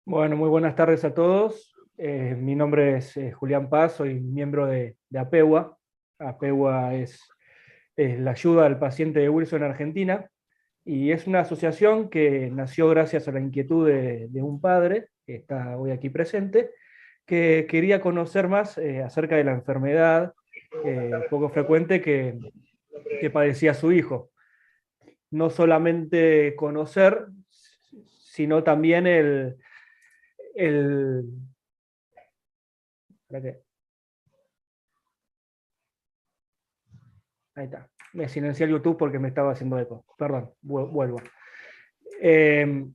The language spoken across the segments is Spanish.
Bueno, muy buenas tardes a todos. Mi nombre es Julián Paz, soy miembro de APEWA. APEWA es la ayuda al paciente de Wilson en Argentina, y es una asociación que nació gracias a la inquietud de un padre, que está hoy aquí presente, que quería conocer más acerca de la enfermedad poco frecuente que padecía su hijo. No solamente conocer, sino también el espérate. Ahí está. Me silencié el YouTube porque me estaba haciendo eco. Perdón, vuelvo. Eh,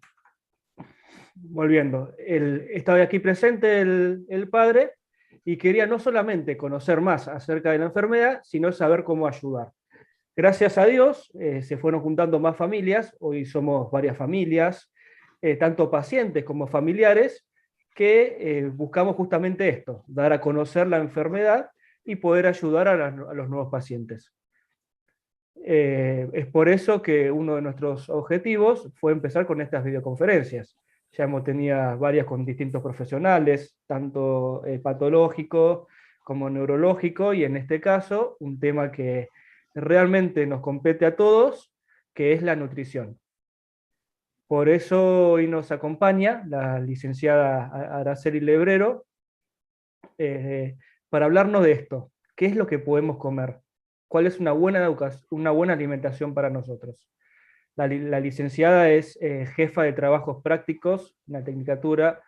Volviendo. Estaba aquí presente el padre y quería no solamente conocer más acerca de la enfermedad, sino saber cómo ayudar. Gracias a Dios se fueron juntando más familias. Hoy somos varias familias, tanto pacientes como familiares, que buscamos justamente esto, dar a conocer la enfermedad y poder ayudar a los nuevos pacientes. Es por eso que uno de nuestros objetivos fue empezar con estas videoconferencias. Ya hemos tenido varias con distintos profesionales, tanto patológico como neurológico, y en este caso un tema que realmente nos compete a todos, que es la nutrición. Por eso hoy nos acompaña la licenciada Araceli Lebrero, eh, para hablarnos de esto. ¿Qué es lo que podemos comer? ¿Cuál es una buena alimentación para nosotros? La licenciada es jefa de trabajos prácticos en la Tecnicatura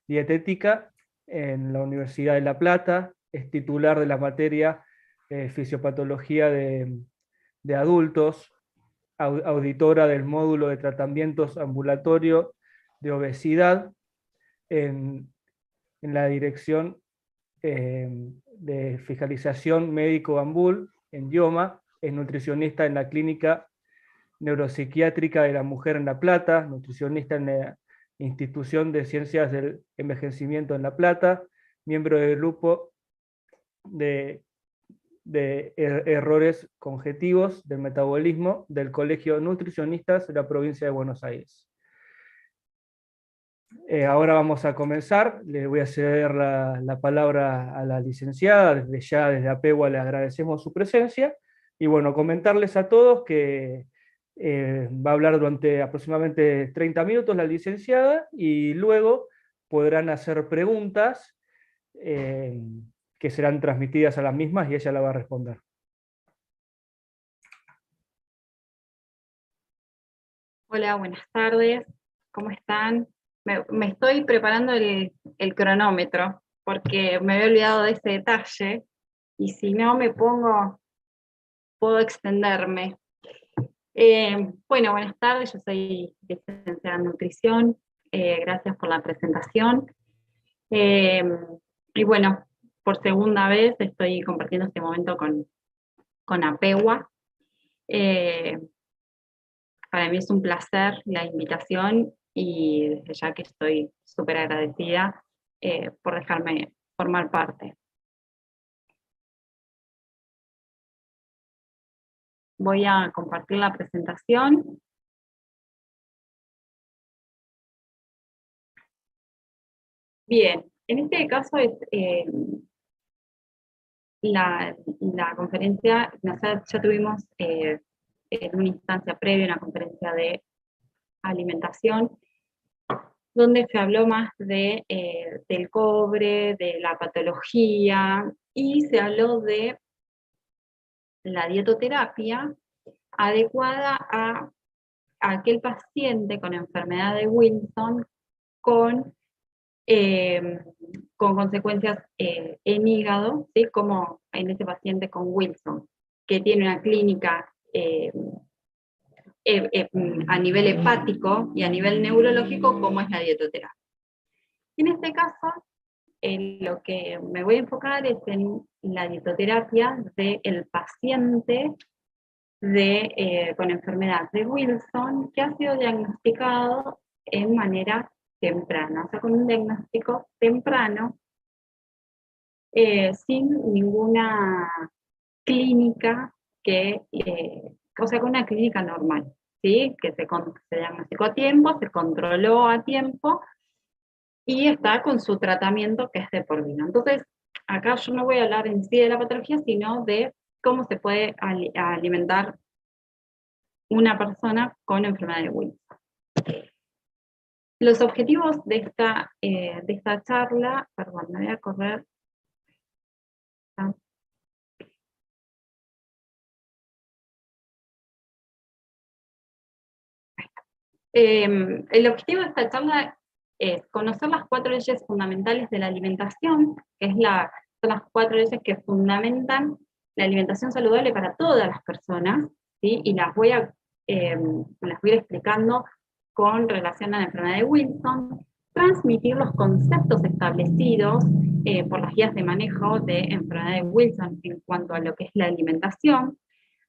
Dietética en la Universidad de La Plata, es titular de la materia Fisiopatología de Adultos, auditora del módulo de tratamientos ambulatorio de obesidad en la Dirección de Fiscalización Médico Ambul en IOMA, es nutricionista en la Clínica Neuropsiquiátrica de la Mujer en La Plata, nutricionista en la Institución de Ciencias del Envejecimiento en La Plata, miembro del grupo de, errores conjetivos del metabolismo del Colegio de Nutricionistas de la provincia de Buenos Aires. Ahora vamos a comenzar. Le voy a ceder la palabra a la licenciada. Desde ya, desde APEGUA, le agradecemos su presencia. Y bueno, comentarles a todos que va a hablar durante aproximadamente 30 minutos la licenciada, y luego podrán hacer preguntas eh, que serán transmitidas a las mismas y ella la va a responder. Hola, buenas tardes. ¿Cómo están? Me estoy preparando el cronómetro porque me había olvidado de ese detalle y si no me pongo, puedo extenderme. Bueno, buenas tardes. Yo soy licenciada en nutrición. Gracias por la presentación. Eh, y bueno, por segunda vez estoy compartiendo este momento con APEWA. Para mí es un placer la invitación y desde ya que estoy súper agradecida por dejarme formar parte. Voy a compartir la presentación. Bien, en este caso es la conferencia, ya tuvimos en una instancia previa una conferencia de alimentación, donde se habló más del cobre, de la patología, y se habló de la dietoterapia adecuada a aquel paciente con enfermedad de Wilson con, eh, con consecuencias en hígado, ¿sí? Como en ese paciente con Wilson, que tiene una clínica a nivel hepático y a nivel neurológico, como es la dietoterapia. En este caso, lo que me voy a enfocar es en la dietoterapia del paciente con enfermedad de Wilson, que ha sido diagnosticado en manera temprana, o sea, con un diagnóstico temprano, sin ninguna clínica o sea, con una clínica normal, ¿sí? Que se diagnosticó a tiempo, se controló a tiempo, y está con su tratamiento que es de por vida. Entonces, acá yo no voy a hablar en sí de la patología, sino de cómo se puede alimentar una persona con enfermedad de Wilson. Los objetivos de esta charla, perdón, me voy a correr. El objetivo de esta charla es conocer las 4 leyes fundamentales de la alimentación, que son las 4 leyes que fundamentan la alimentación saludable para todas las personas, ¿sí? Y las voy a ir explicando con relación a la enfermedad de Wilson, transmitir los conceptos establecidos por las guías de manejo de enfermedad de Wilson en cuanto a lo que es la alimentación,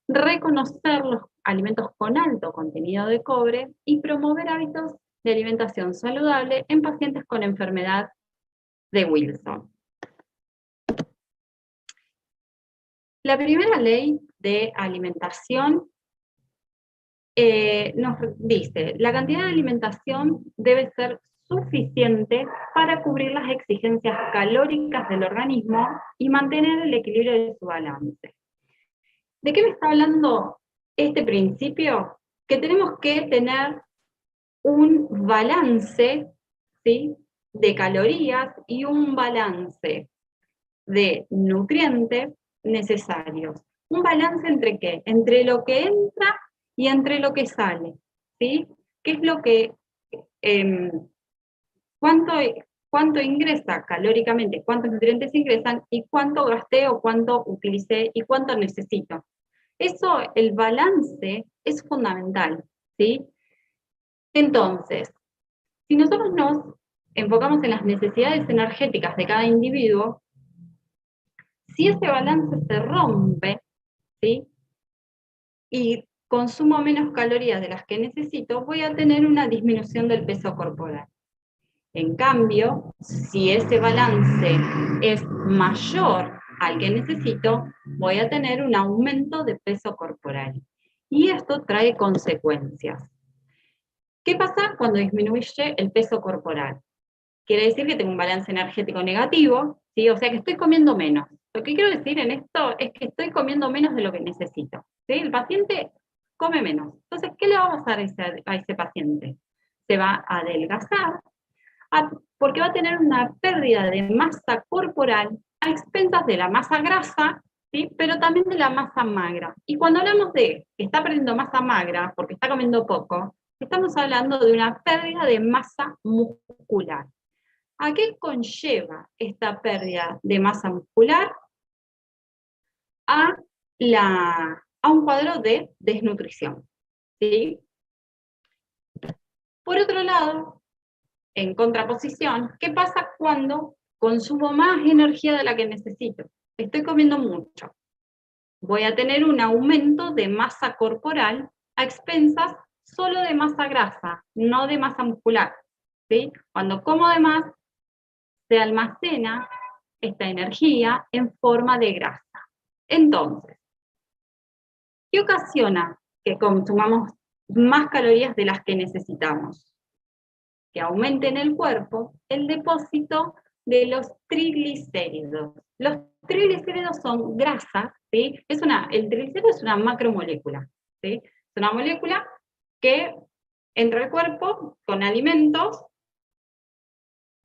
reconocer los alimentos con alto contenido de cobre y promover hábitos de alimentación saludable en pacientes con enfermedad de Wilson. La primera ley de alimentación nos dice, la cantidad de alimentación debe ser suficiente para cubrir las exigencias calóricas del organismo y mantener el equilibrio de su balance. ¿De qué me está hablando este principio? Que tenemos que tener un balance, ¿sí?, de calorías y un balance de nutrientes necesarios. ¿Un balance entre qué? Entre lo que entra y entre lo que sale, ¿sí? ¿Qué es lo que, cuánto ingresa calóricamente, cuántos nutrientes ingresan y cuánto gasté o cuánto utilicé y cuánto necesito? Eso, el balance es fundamental, ¿sí? Entonces, si nosotros nos enfocamos en las necesidades energéticas de cada individuo, si ese balance se rompe, ¿sí?, y consumo menos calorías de las que necesito, voy a tener una disminución del peso corporal. En cambio, si ese balance es mayor al que necesito, voy a tener un aumento de peso corporal. Y esto trae consecuencias. ¿Qué pasa cuando disminuye el peso corporal? Quiere decir que tengo un balance energético negativo, ¿sí? O sea que estoy comiendo menos. Lo que quiero decir en esto es que estoy comiendo menos de lo que necesito, ¿sí? El paciente come menos. Entonces, ¿qué le va a pasar a ese paciente? Se va a adelgazar, porque va a tener una pérdida de masa corporal a expensas de la masa grasa, ¿sí?, pero también de la masa magra. Y cuando hablamos de que está perdiendo masa magra porque está comiendo poco, estamos hablando de una pérdida de masa muscular. ¿A qué conlleva esta pérdida de masa muscular? A un cuadro de desnutrición, ¿sí? Por otro lado, en contraposición, ¿qué pasa cuando consumo más energía de la que necesito? Estoy comiendo mucho. Voy a tener un aumento de masa corporal a expensas solo de masa grasa, no de masa muscular, ¿sí? Cuando como de más, se almacena esta energía en forma de grasa. Entonces, ¿qué ocasiona que consumamos más calorías de las que necesitamos? Que aumente en el cuerpo el depósito de los triglicéridos. Los triglicéridos son grasas, ¿sí? El triglicérido es una macromolécula, ¿sí? Es una molécula que entra al cuerpo con alimentos,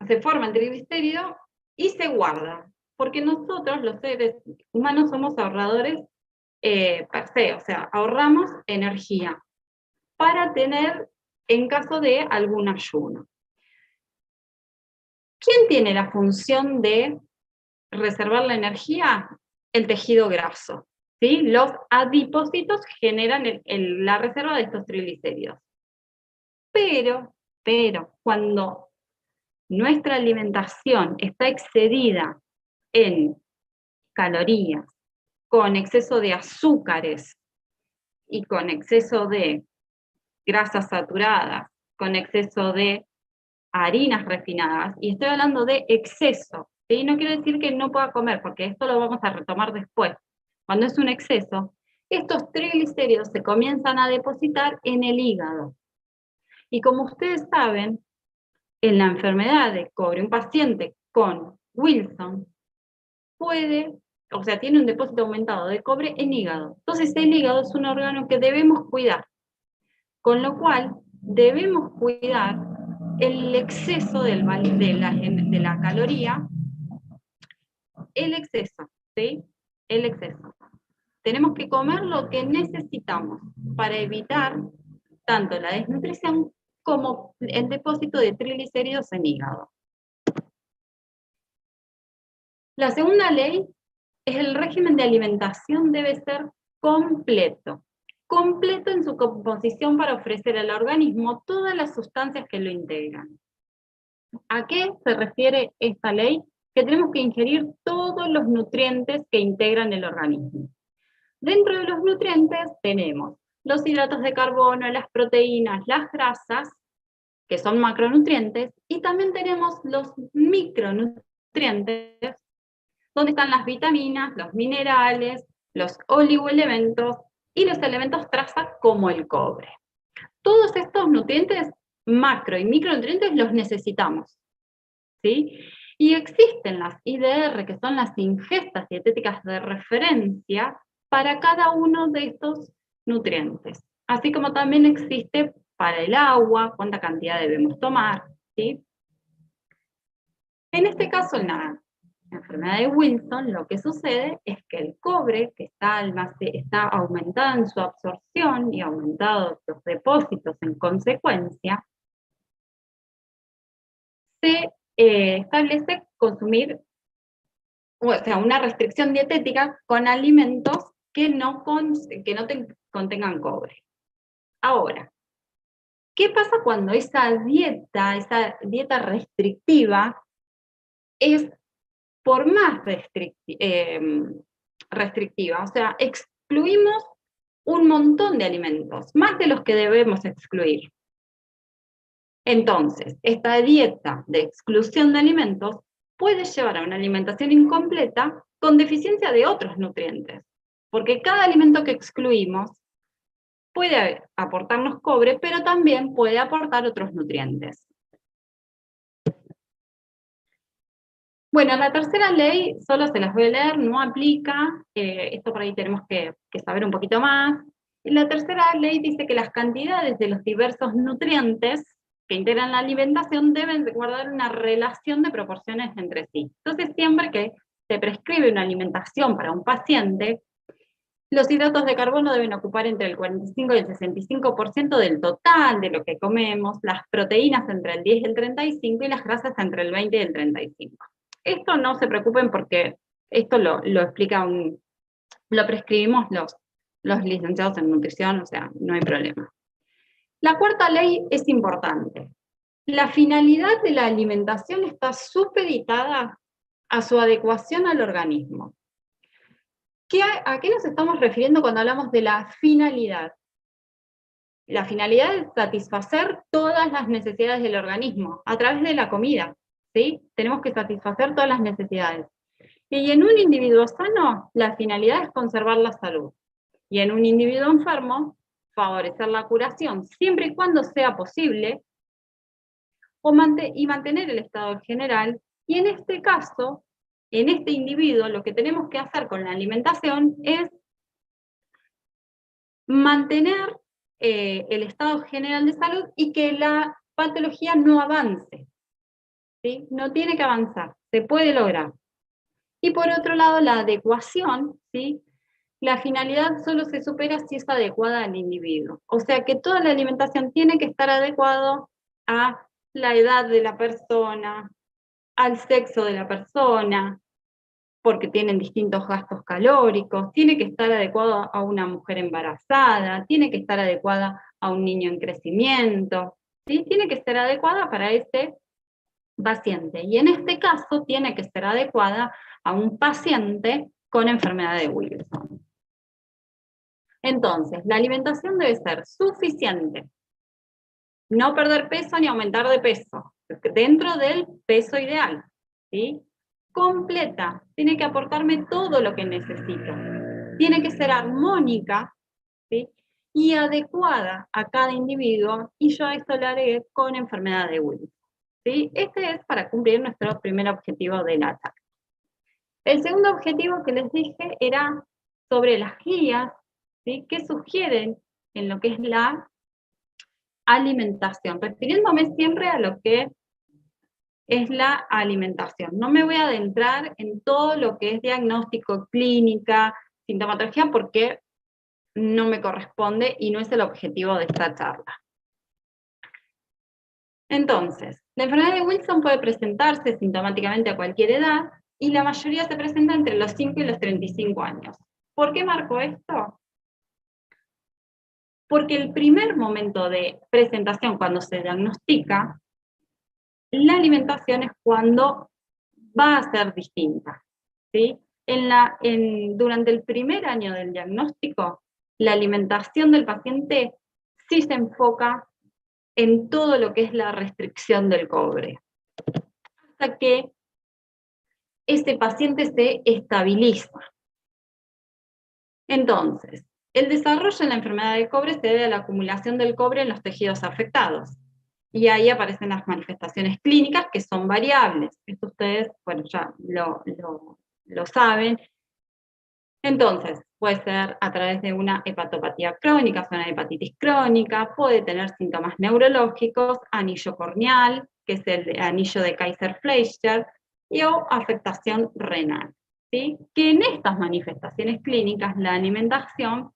se forma el triglicérido y se guarda, porque nosotros los seres humanos somos ahorradores per se, o sea, ahorramos energía para tener en caso de algún ayuno. ¿Quién tiene la función de reservar la energía? El tejido graso, ¿sí? Los adipocitos generan la reserva de estos triglicéridos. Pero, cuando nuestra alimentación está excedida en calorías, con exceso de azúcares y con exceso de grasas saturadas, con exceso de harinas refinadas, y estoy hablando de exceso, ¿sí? No quiere decir que no pueda comer, porque esto lo vamos a retomar después. Cuando es un exceso, estos triglicéridos se comienzan a depositar en el hígado. Y como ustedes saben, en la enfermedad de cobre, un paciente con Wilson puede, o sea, tiene un depósito aumentado de cobre en hígado. Entonces el hígado es un órgano que debemos cuidar, con lo cual debemos cuidar el exceso de la caloría, el exceso, ¿sí? El exceso. Tenemos que comer lo que necesitamos para evitar tanto la desnutrición como el depósito de triglicéridos en hígado. La segunda ley es el régimen de alimentación debe ser completo. Completo en su composición para ofrecer al organismo todas las sustancias que lo integran. ¿A qué se refiere esta ley? Que tenemos que ingerir todos los nutrientes que integran el organismo. Dentro de los nutrientes tenemos los hidratos de carbono, las proteínas, las grasas, que son macronutrientes, y también tenemos los micronutrientes, donde están las vitaminas, los minerales, los oligoelementos y los elementos traza como el cobre. Todos estos nutrientes, macro y micronutrientes, los necesitamos, ¿sí? Y existen las IDR, que son las ingestas dietéticas de referencia, para cada uno de estos nutrientes. Así como también existe para el agua, cuánta cantidad debemos tomar, ¿sí? En este caso, en la enfermedad de Wilson, lo que sucede es que el cobre, que está aumentado en su absorción y aumentado los depósitos en consecuencia, se establece consumir, o sea, una restricción dietética con alimentos que no contengan cobre. Ahora, ¿qué pasa cuando esa dieta restrictiva es por más restrictiva? O sea, excluimos un montón de alimentos, más de los que debemos excluir. Entonces, esta dieta de exclusión de alimentos puede llevar a una alimentación incompleta con deficiencia de otros nutrientes, porque cada alimento que excluimos puede aportarnos cobre, pero también puede aportar otros nutrientes. Bueno, la tercera ley, solo se las voy a leer, no aplica, esto por ahí tenemos que saber un poquito más. La tercera ley dice que las cantidades de los diversos nutrientes que integran la alimentación deben guardar una relación de proporciones entre sí. Entonces, siempre que se prescribe una alimentación para un paciente, los hidratos de carbono deben ocupar entre el 45 y el 65% del total de lo que comemos, las proteínas entre el 10 y el 35% y las grasas entre el 20 y el 35%. Esto no se preocupen porque esto lo prescribimos los licenciados en nutrición, o sea, no hay problema. La cuarta ley es importante. La finalidad de la alimentación está supeditada a su adecuación al organismo. ¿A qué nos estamos refiriendo cuando hablamos de la finalidad? La finalidad es satisfacer todas las necesidades del organismo a través de la comida, ¿sí? Tenemos que satisfacer todas las necesidades. Y en un individuo sano, la finalidad es conservar la salud. Y en un individuo enfermo, favorecer la curación, siempre y cuando sea posible, y mantener el estado general. Y en este caso, en este individuo, lo que tenemos que hacer con la alimentación es mantener el estado general de salud y que la patología no avance, ¿sí? No tiene que avanzar, se puede lograr. Y por otro lado, la adecuación, ¿sí? La finalidad solo se supera si es adecuada al individuo. O sea que toda la alimentación tiene que estar adecuada a la edad de la persona, al sexo de la persona, porque tienen distintos gastos calóricos, tiene que estar adecuado a una mujer embarazada, tiene que estar adecuada a un niño en crecimiento, ¿sí? Tiene que ser adecuada para ese paciente. Y en este caso tiene que ser adecuada a un paciente con enfermedad de Wilson. Entonces, la alimentación debe ser suficiente. No perder peso ni aumentar de peso, dentro del peso ideal, ¿sí? Completa, tiene que aportarme todo lo que necesito. Tiene que ser armónica, ¿sí? Y adecuada a cada individuo, y yo a esto le agregué con enfermedad de Wilson. ¿sí? Este es para cumplir nuestro primer objetivo de la charla. El segundo objetivo que les dije era sobre las guías, ¿sí? Que sugieren en lo que es la alimentación, refiriéndome siempre a lo que es la alimentación. No me voy a adentrar en todo lo que es diagnóstico, clínica, sintomatología, porque no me corresponde y no es el objetivo de esta charla. Entonces, la enfermedad de Wilson puede presentarse sintomáticamente a cualquier edad y la mayoría se presenta entre los 5 y los 35 años. ¿Por qué marco esto? Porque el primer momento de presentación, cuando se diagnostica, la alimentación es cuando va a ser distinta, ¿sí? Durante el primer año del diagnóstico, la alimentación del paciente sí se enfoca en todo lo que es la restricción del cobre, hasta que ese paciente se estabiliza. Entonces, el desarrollo en la enfermedad de cobre se debe a la acumulación del cobre en los tejidos afectados. Y ahí aparecen las manifestaciones clínicas que son variables. Esto ustedes, bueno, ya lo saben. Entonces, puede ser a través de una hepatopatía crónica, una hepatitis crónica, puede tener síntomas neurológicos, anillo corneal, que es el anillo de Kaiser-Fleischer, o afectación renal. ¿Sí? Que en estas manifestaciones clínicas la alimentación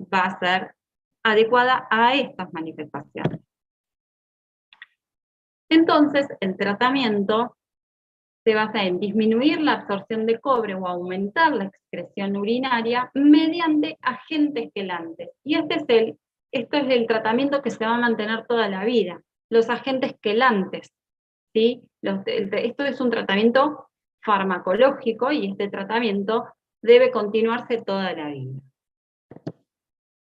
va a ser adecuada a estas manifestaciones. Entonces, el tratamiento se basa en disminuir la absorción de cobre o aumentar la excreción urinaria mediante agentes quelantes. Y esto es el tratamiento que se va a mantener toda la vida, los agentes quelantes. ¿Sí? Esto es un tratamiento farmacológico y este tratamiento debe continuarse toda la vida.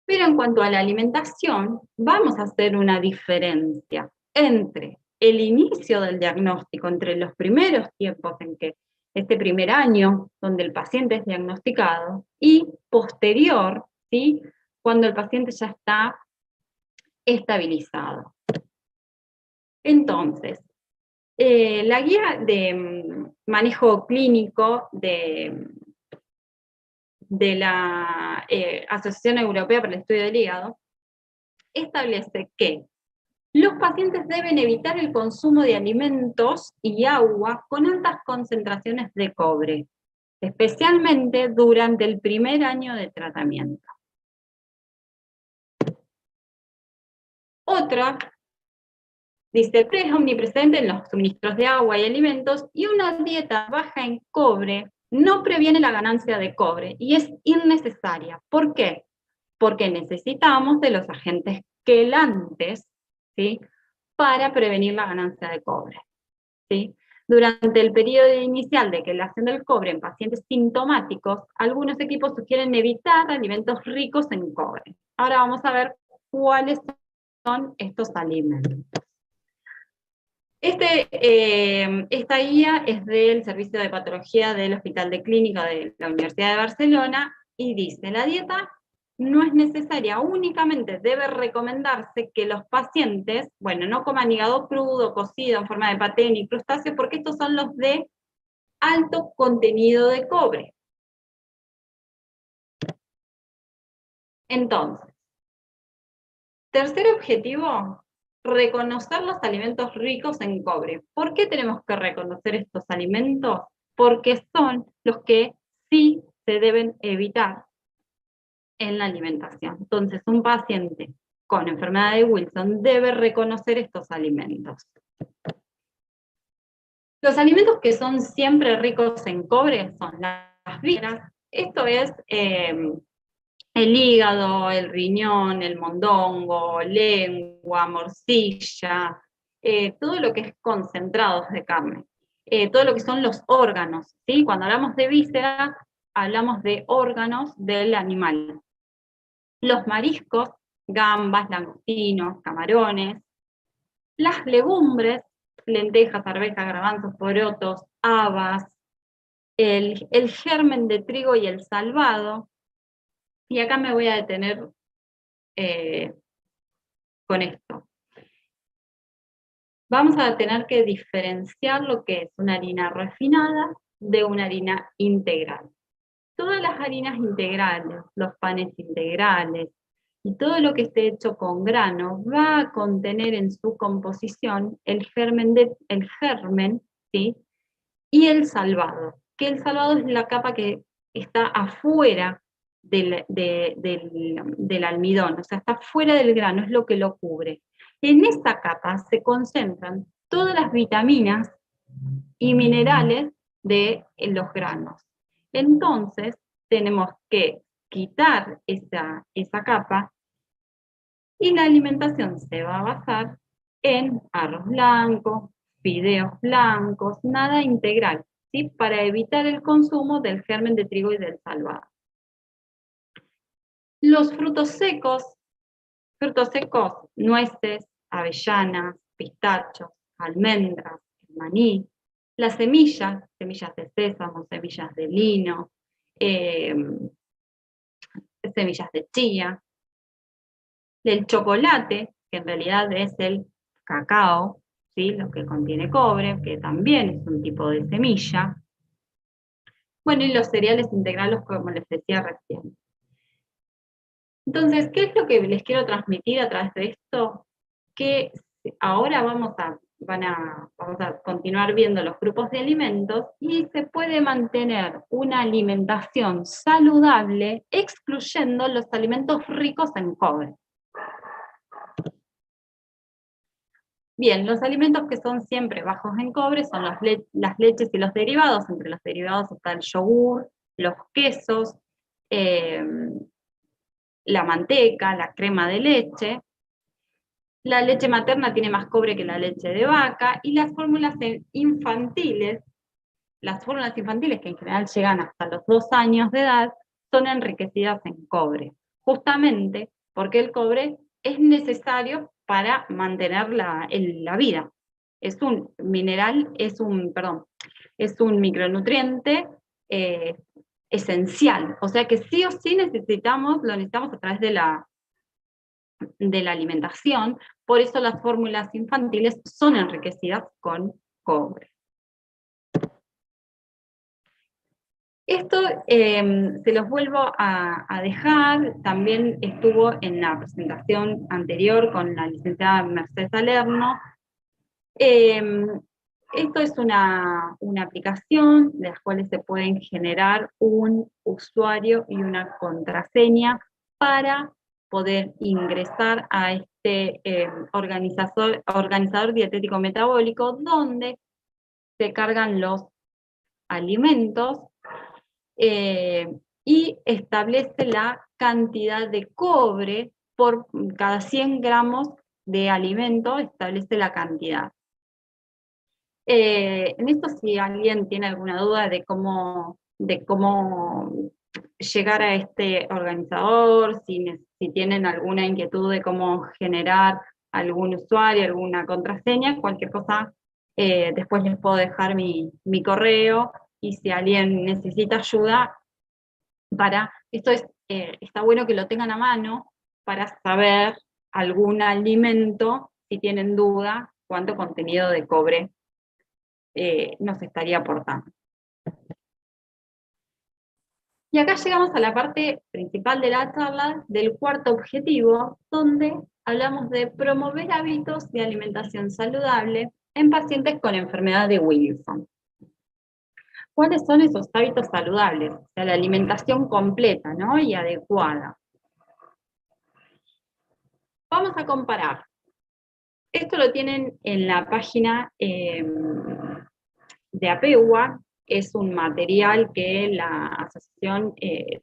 Pero en cuanto a la alimentación, vamos a hacer una diferencia entre el inicio del diagnóstico, entre los primeros tiempos en que este primer año, donde el paciente es diagnosticado, y posterior, ¿sí? Cuando el paciente ya está estabilizado. Entonces, la guía de manejo clínico de la Asociación Europea para el Estudio del Hígado establece que los pacientes deben evitar el consumo de alimentos y agua con altas concentraciones de cobre, especialmente durante el primer año de tratamiento. Otra dice, el es omnipresente en los suministros de agua y alimentos y una dieta baja en cobre no previene la ganancia de cobre y es innecesaria. ¿Por qué? Porque necesitamos de los agentes quelantes, ¿sí? Para prevenir la ganancia de cobre, ¿sí? Durante el periodo inicial de quelación del cobre en pacientes sintomáticos, algunos equipos sugieren evitar alimentos ricos en cobre. Ahora vamos a ver cuáles son estos alimentos. Esta guía es del Servicio de Patología del Hospital de Clínica de la Universidad de Barcelona y dice, la dieta no es necesaria, únicamente debe recomendarse que los pacientes, bueno, no coman hígado crudo, cocido en forma de paté ni crustáceo, porque estos son los de alto contenido de cobre. Entonces, tercer objetivo, reconocer los alimentos ricos en cobre. ¿Por qué tenemos que reconocer estos alimentos? Porque son los que sí se deben evitar en la alimentación. Entonces, un paciente con enfermedad de Wilson debe reconocer estos alimentos. Los alimentos que son siempre ricos en cobre son las vísceras. Esto es el hígado, el riñón, el mondongo, lengua, morcilla, todo lo que es concentrados de carne, todo lo que son los órganos, ¿sí? Cuando hablamos de vísceras, hablamos de órganos del animal. Los mariscos, gambas, langostinos, camarones, las legumbres, lentejas, arvejas, garbanzos, porotos, habas, el germen de trigo y el salvado. Y acá me voy a detener con esto. vamos a tener que diferenciar lo que es una harina refinada de una harina integral. Todas las harinas integrales, los panes integrales y todo lo que esté hecho con grano va a contener en su composición el germen, ¿sí? Y el salvado, que el salvado es la capa que está afuera del almidón, o sea, está fuera del grano, es lo que lo cubre. En esta capa se concentran todas las vitaminas y minerales de los granos. Entonces, tenemos que quitar esa capa y la alimentación se va a basar en arroz blanco, fideos blancos, nada integral, ¿sí? Para evitar el consumo del germen de trigo y del salvado. Los frutos secos, nueces, avellanas, pistachos, almendras, maní, las semillas de sésamo, semillas de lino, semillas de chía, el chocolate, que en realidad es el cacao, ¿sí? Lo que contiene cobre, que también es un tipo de semilla. Bueno, y los cereales integrales, como les decía recién. Entonces, ¿qué es lo que les quiero transmitir a través de esto? Que ahora vamos a continuar viendo los grupos de alimentos y se puede mantener una alimentación saludable excluyendo los alimentos ricos en cobre. Bien, los alimentos que son siempre bajos en cobre son las leches y los derivados. Entre los derivados está el yogur, los quesos, la manteca, la crema de leche. La leche materna tiene más cobre que la leche de vaca, y las fórmulas infantiles que en general llegan hasta los 2 años de edad, son enriquecidas en cobre, justamente porque el cobre es necesario para mantener la vida. Es un mineral, es un micronutriente esencial, o sea que sí o sí lo necesitamos a través de la alimentación, por eso las fórmulas infantiles son enriquecidas con cobre. Esto se los vuelvo a dejar, también estuvo en la presentación anterior con la licenciada Mercedes Salerno. Esto es una aplicación de las cuales se pueden generar un usuario y una contraseña para poder ingresar a este organizador dietético metabólico, donde se cargan los alimentos y establece la cantidad de cobre por cada 100 gramos de alimento, establece la cantidad. En esto, si alguien tiene alguna duda de cómo llegar a este organizador, si tienen alguna inquietud de cómo generar algún usuario, alguna contraseña, cualquier cosa, después les puedo dejar mi correo, y si alguien necesita ayuda, está bueno que lo tengan a mano para saber algún alimento, si tienen duda, cuánto contenido de cobre nos estaría aportando. Y acá llegamos a la parte principal de la charla, del cuarto objetivo, donde hablamos de promover hábitos de alimentación saludable en pacientes con enfermedad de Wilson. ¿Cuáles son esos hábitos saludables? O sea, la alimentación completa, ¿no? Y adecuada. Vamos a comparar. Esto lo tienen en la página de APEWA, es un material que la asociación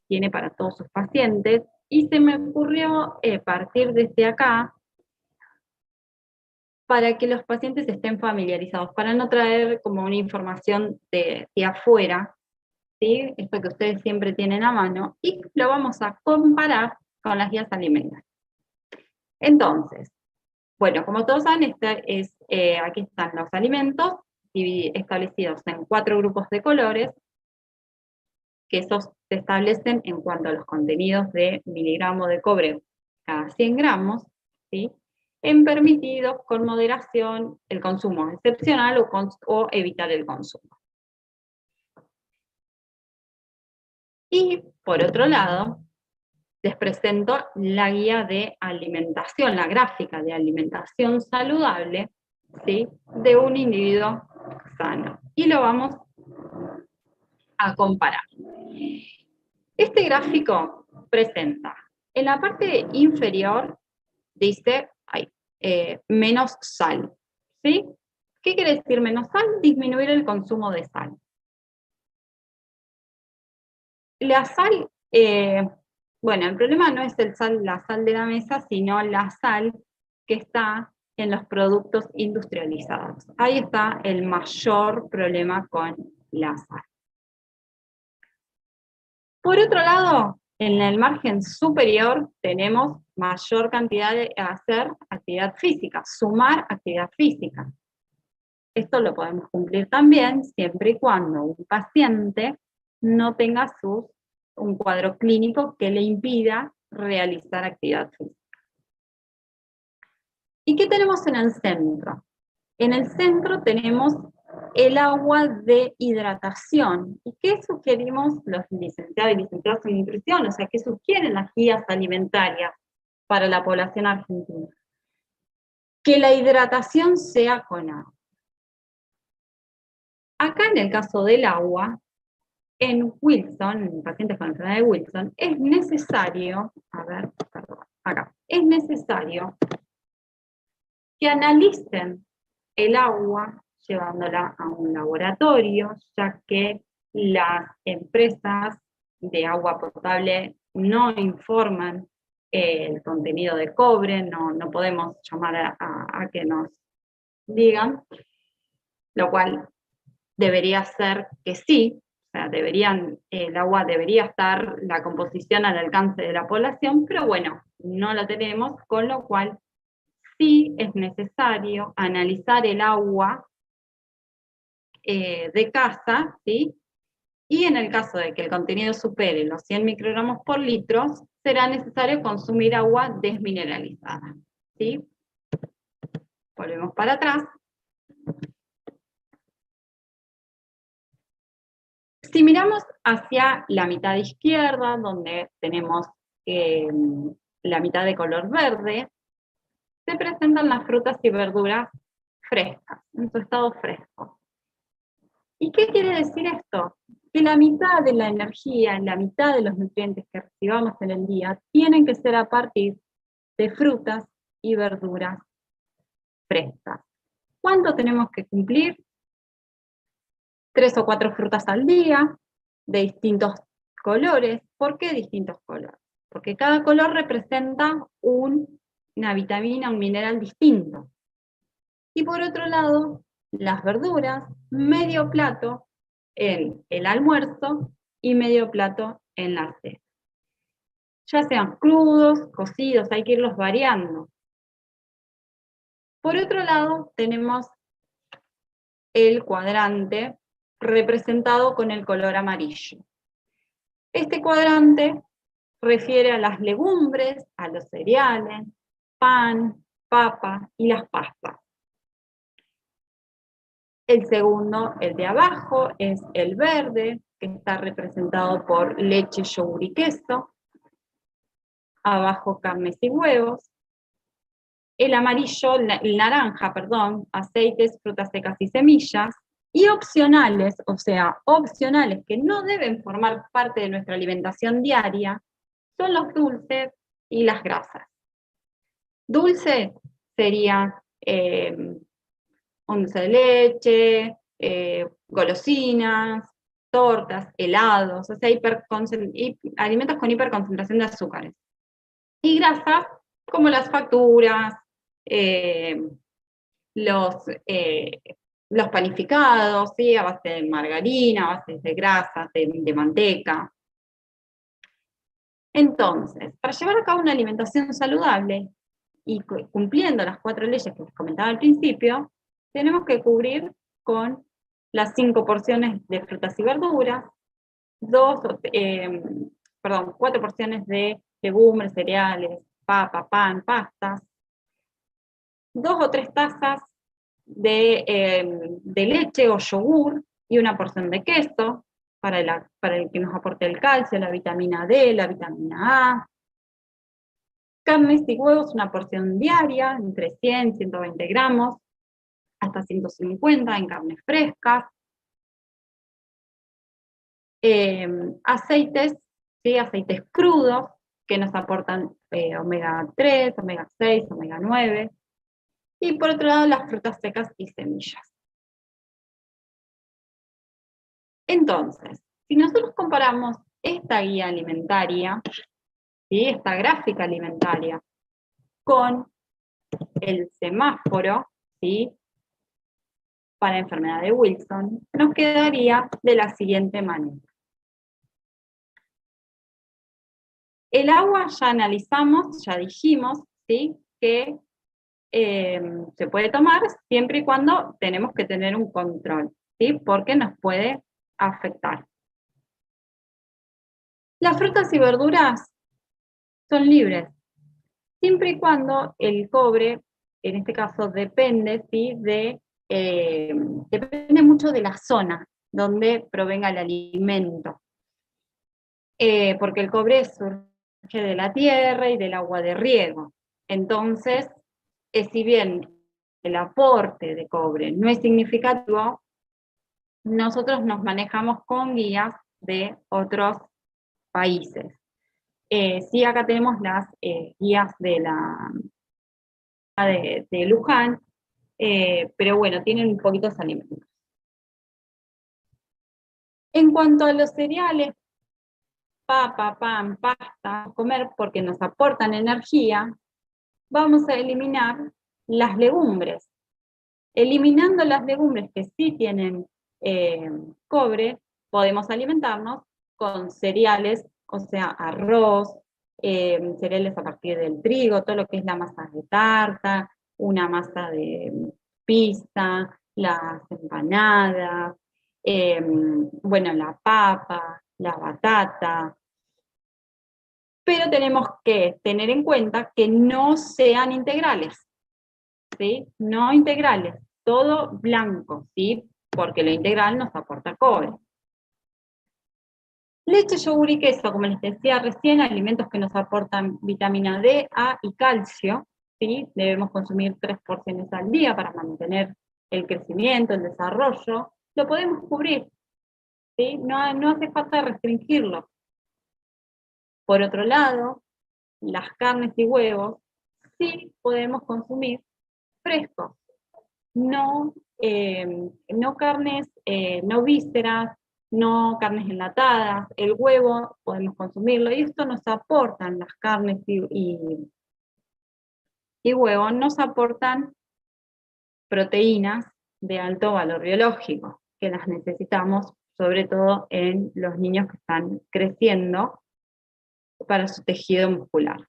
tiene para todos sus pacientes, y se me ocurrió partir desde acá para que los pacientes estén familiarizados, para no traer como una información de afuera, ¿sí? Esto que ustedes siempre tienen a mano, y lo vamos a comparar con las guías alimentarias. Entonces, bueno, como todos saben, aquí están los alimentos establecidos en 4 grupos de colores, que esos se establecen en cuanto a los contenidos de miligramo de cobre cada 100 gramos, ¿sí? en permitidos con moderación, el consumo excepcional o evitar el consumo. Y por otro lado, les presento la guía de alimentación, la gráfica de alimentación saludable, ¿sí?, de un individuo sano. Y lo vamos a comparar. Este gráfico presenta, en la parte inferior, dice menos sal, ¿sí? ¿Qué quiere decir menos sal? Disminuir el consumo de sal. La sal, bueno, el problema no es la sal de la mesa, sino la sal que está en los productos industrializados. Ahí está el mayor problema con la sal. Por otro lado, en el margen superior tenemos mayor cantidad de hacer actividad física, sumar actividad física. Esto lo podemos cumplir también siempre y cuando un paciente no tenga un cuadro clínico que le impida realizar actividad física. ¿Y qué tenemos en el centro? En el centro tenemos el agua de hidratación. ¿Y qué sugerimos los licenciados y licenciadas en nutrición? O sea, ¿qué sugieren las guías alimentarias para la población argentina? Que la hidratación sea con agua. Acá en el caso del agua, en Wilson, en pacientes con enfermedad de Wilson, es necesario, es necesario que analicen el agua llevándola a un laboratorio, ya que las empresas de agua potable no informan el contenido de cobre, no podemos llamar a que nos digan, lo cual debería ser que sí, o sea, el agua debería estar, la composición al alcance de la población, pero bueno, no la tenemos, con lo cual sí es necesario analizar el agua de casa, ¿sí? Y en el caso de que el contenido supere los 100 microgramos por litro, será necesario consumir agua desmineralizada, ¿sí? Volvemos para atrás. Si miramos hacia la mitad izquierda, donde tenemos la mitad de color verde, se presentan las frutas y verduras frescas, en su estado fresco. ¿Y qué quiere decir esto? Que la mitad de la energía, la mitad de los nutrientes que recibamos en el día, tienen que ser a partir de frutas y verduras frescas. ¿Cuánto tenemos que cumplir? 3 o 4 frutas al día, de distintos colores. ¿Por qué distintos colores? Porque cada color representa una vitamina, un mineral distinto. Y por otro lado, las verduras, medio plato en el almuerzo y medio plato en la cena. Ya sean crudos, cocidos, hay que irlos variando. Por otro lado, tenemos el cuadrante representado con el color amarillo. Este cuadrante refiere a las legumbres, a los cereales, pan, papa y las pastas. El segundo, el de abajo, es el verde, que está representado por leche, yogur y queso. Abajo, carnes y huevos. El amarillo, el naranja, perdón, aceites, frutas secas y semillas. Y opcionales, o sea, opcionales que no deben formar parte de nuestra alimentación diaria, son los dulces y las grasas. Dulce sería dulce de leche, golosinas, tortas, helados, o sea, alimentos con hiperconcentración de azúcares. Y grasas como las facturas, los panificados, ¿sí?, a base de margarina, a base de grasas, de manteca. Entonces, para llevar a cabo una alimentación saludable y cumpliendo las 4 leyes que les comentaba al principio, tenemos que cubrir con las 5 porciones de frutas y verduras, 4 porciones de legumbres, cereales, papa, pan, pastas, 2 o 3 tazas de leche o yogur y una porción de queso para el que nos aporte el calcio, la vitamina D, la vitamina A. Carnes y huevos, una porción diaria, entre 100 y 120 gramos, hasta 150 en carnes frescas. Aceites, ¿sí? Aceites crudos, que nos aportan omega 3, omega 6, omega 9. Y por otro lado, las frutas secas y semillas. Entonces, si nosotros comparamos esta guía alimentaria, ¿sí? Esta gráfica alimentaria, con el semáforo, ¿sí? Para enfermedad de Wilson, nos quedaría de la siguiente manera. El agua ya analizamos, ya dijimos, ¿sí? Que se puede tomar siempre y cuando tenemos que tener un control, ¿sí? Porque nos puede afectar. Las frutas y verduras son libres, siempre y cuando el cobre, en este caso depende, ¿sí? Depende mucho de la zona donde provenga el alimento, porque el cobre surge de la tierra y del agua de riego. Entonces, si bien el aporte de cobre no es significativo, nosotros nos manejamos con guías de otros países. Sí, acá tenemos las guías de Luján, pero bueno, tienen poquitos alimentos. En cuanto a los cereales, papa, pan, pasta, comer porque nos aportan energía, vamos a eliminar las legumbres. Eliminando las legumbres que sí tienen cobre, podemos alimentarnos con cereales, o sea, arroz, cereales a partir del trigo, todo lo que es la masa de tarta, una masa de pizza, las empanadas, bueno, la papa, la batata. Pero tenemos que tener en cuenta que no sean integrales, ¿sí? No integrales, todo blanco, ¿sí? Porque lo integral nos aporta cobre. Leche, yogur y queso, como les decía recién, alimentos que nos aportan vitamina D, A y calcio, ¿sí? Debemos consumir 3 porciones al día para mantener el crecimiento, el desarrollo. Lo podemos cubrir, ¿sí? No hace falta restringirlo. Por otro lado, las carnes y huevos sí podemos consumir frescos, no carnes, no vísceras, no carnes enlatadas. El huevo podemos consumirlo, y esto nos aportan las carnes y huevo, nos aportan proteínas de alto valor biológico, que las necesitamos sobre todo en los niños que están creciendo para su tejido muscular.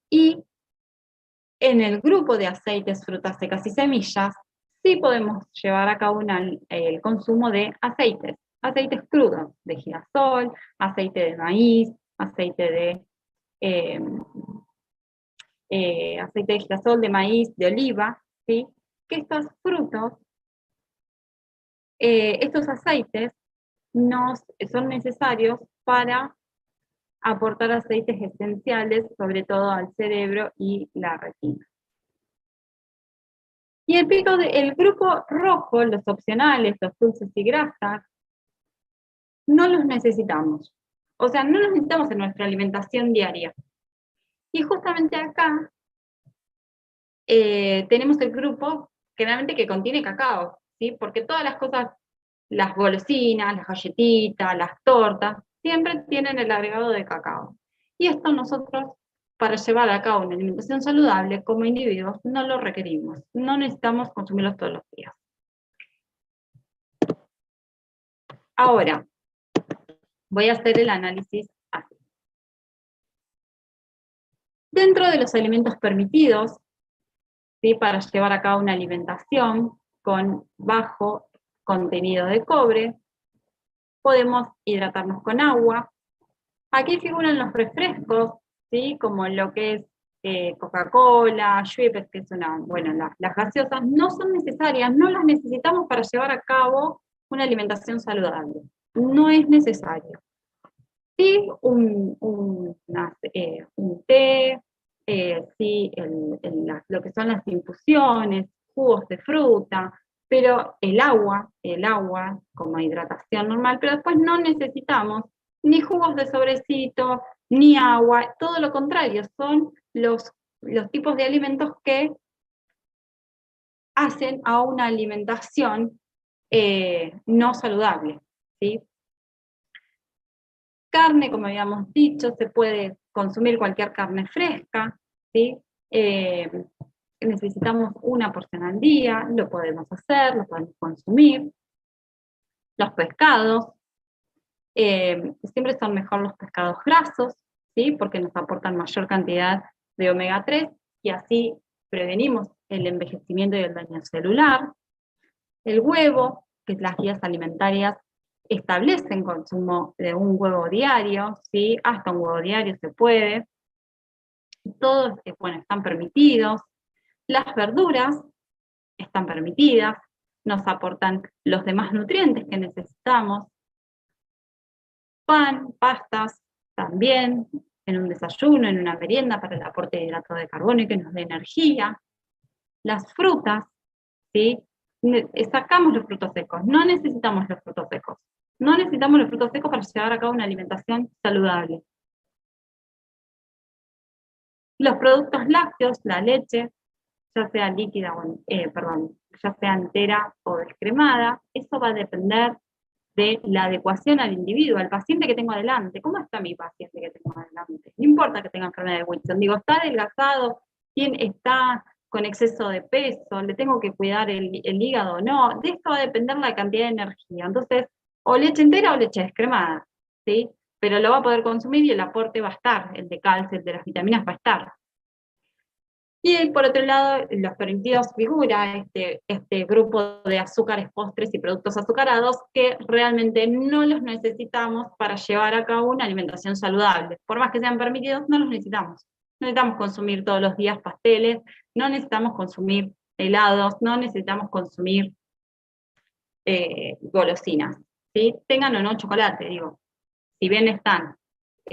Y en el grupo de aceites, frutas secas y semillas, sí podemos llevar a cabo el consumo de aceites crudos, de girasol, aceite de maíz, aceite de girasol, de maíz, de oliva, ¿sí? Que estos frutos, estos aceites, son necesarios para aportar aceites esenciales, sobre todo al cerebro y la retina. Y el grupo rojo, los opcionales, los dulces y grasas, no los necesitamos. O sea, no los necesitamos en nuestra alimentación diaria. Y justamente acá tenemos el grupo generalmente que contiene cacao, ¿sí? Porque todas las cosas, las golosinas, las galletitas, las tortas, siempre tienen el agregado de cacao. Y esto nosotros, para llevar a cabo una alimentación saludable como individuos, no lo requerimos. No necesitamos consumirlos todos los días. Ahora, voy a hacer el análisis así. Dentro de los alimentos permitidos, ¿sí? Para llevar a cabo una alimentación con bajo contenido de cobre, podemos hidratarnos con agua. Aquí figuran los refrescos, ¿sí? Como lo que es Coca-Cola, Schweppes, que es las gaseosas, no son necesarias, no las necesitamos para llevar a cabo una alimentación saludable. No es necesario. Sí, un té, sí, lo que son las infusiones, jugos de fruta, pero el agua como hidratación normal, pero después no necesitamos ni jugos de sobrecito, ni agua, todo lo contrario, son los tipos de alimentos que hacen a una alimentación no saludable, ¿sí? Carne, como habíamos dicho, se puede consumir cualquier carne fresca, ¿sí? Necesitamos una porción al día, lo podemos hacer, lo podemos consumir. Los pescados, siempre son mejor los pescados grasos, ¿sí? Porque nos aportan mayor cantidad de omega 3 y así prevenimos el envejecimiento y el daño celular. El huevo, que las guías alimentarias establecen consumo de un huevo diario, ¿sí? Hasta un huevo diario se puede. Todos, están permitidos. Las verduras están permitidas, nos aportan los demás nutrientes que necesitamos. Pan, pastas, también, en un desayuno, en una merienda, para el aporte de hidratos de carbono y que nos dé energía. Las frutas, ¿sí? Sacamos los frutos secos, no necesitamos los frutos secos. No necesitamos los frutos secos para llevar a cabo una alimentación saludable. Los productos lácteos, la leche, ya sea líquida, ya sea entera o descremada, eso va a depender de la adecuación al individuo, al paciente que tengo adelante. ¿Cómo está mi paciente que tengo adelante? No importa que tenga enfermedad de Wilson, digo, ¿está adelgazado? ¿Quién está con exceso de peso? ¿Le tengo que cuidar el hígado o no? De esto va a depender la cantidad de energía. Entonces, o leche entera o leche descremada, ¿sí? Pero lo va a poder consumir y el aporte va a estar, el de calcio, el de las vitaminas va a estar. Y por otro lado, los permitidos figura este grupo de azúcares, postres y productos azucarados que realmente no los necesitamos para llevar a cabo una alimentación saludable. Por más que sean permitidos, no los necesitamos. No necesitamos consumir todos los días pasteles, no necesitamos consumir helados, no necesitamos consumir golosinas, ¿sí? Tengan o no chocolate, digo. Si bien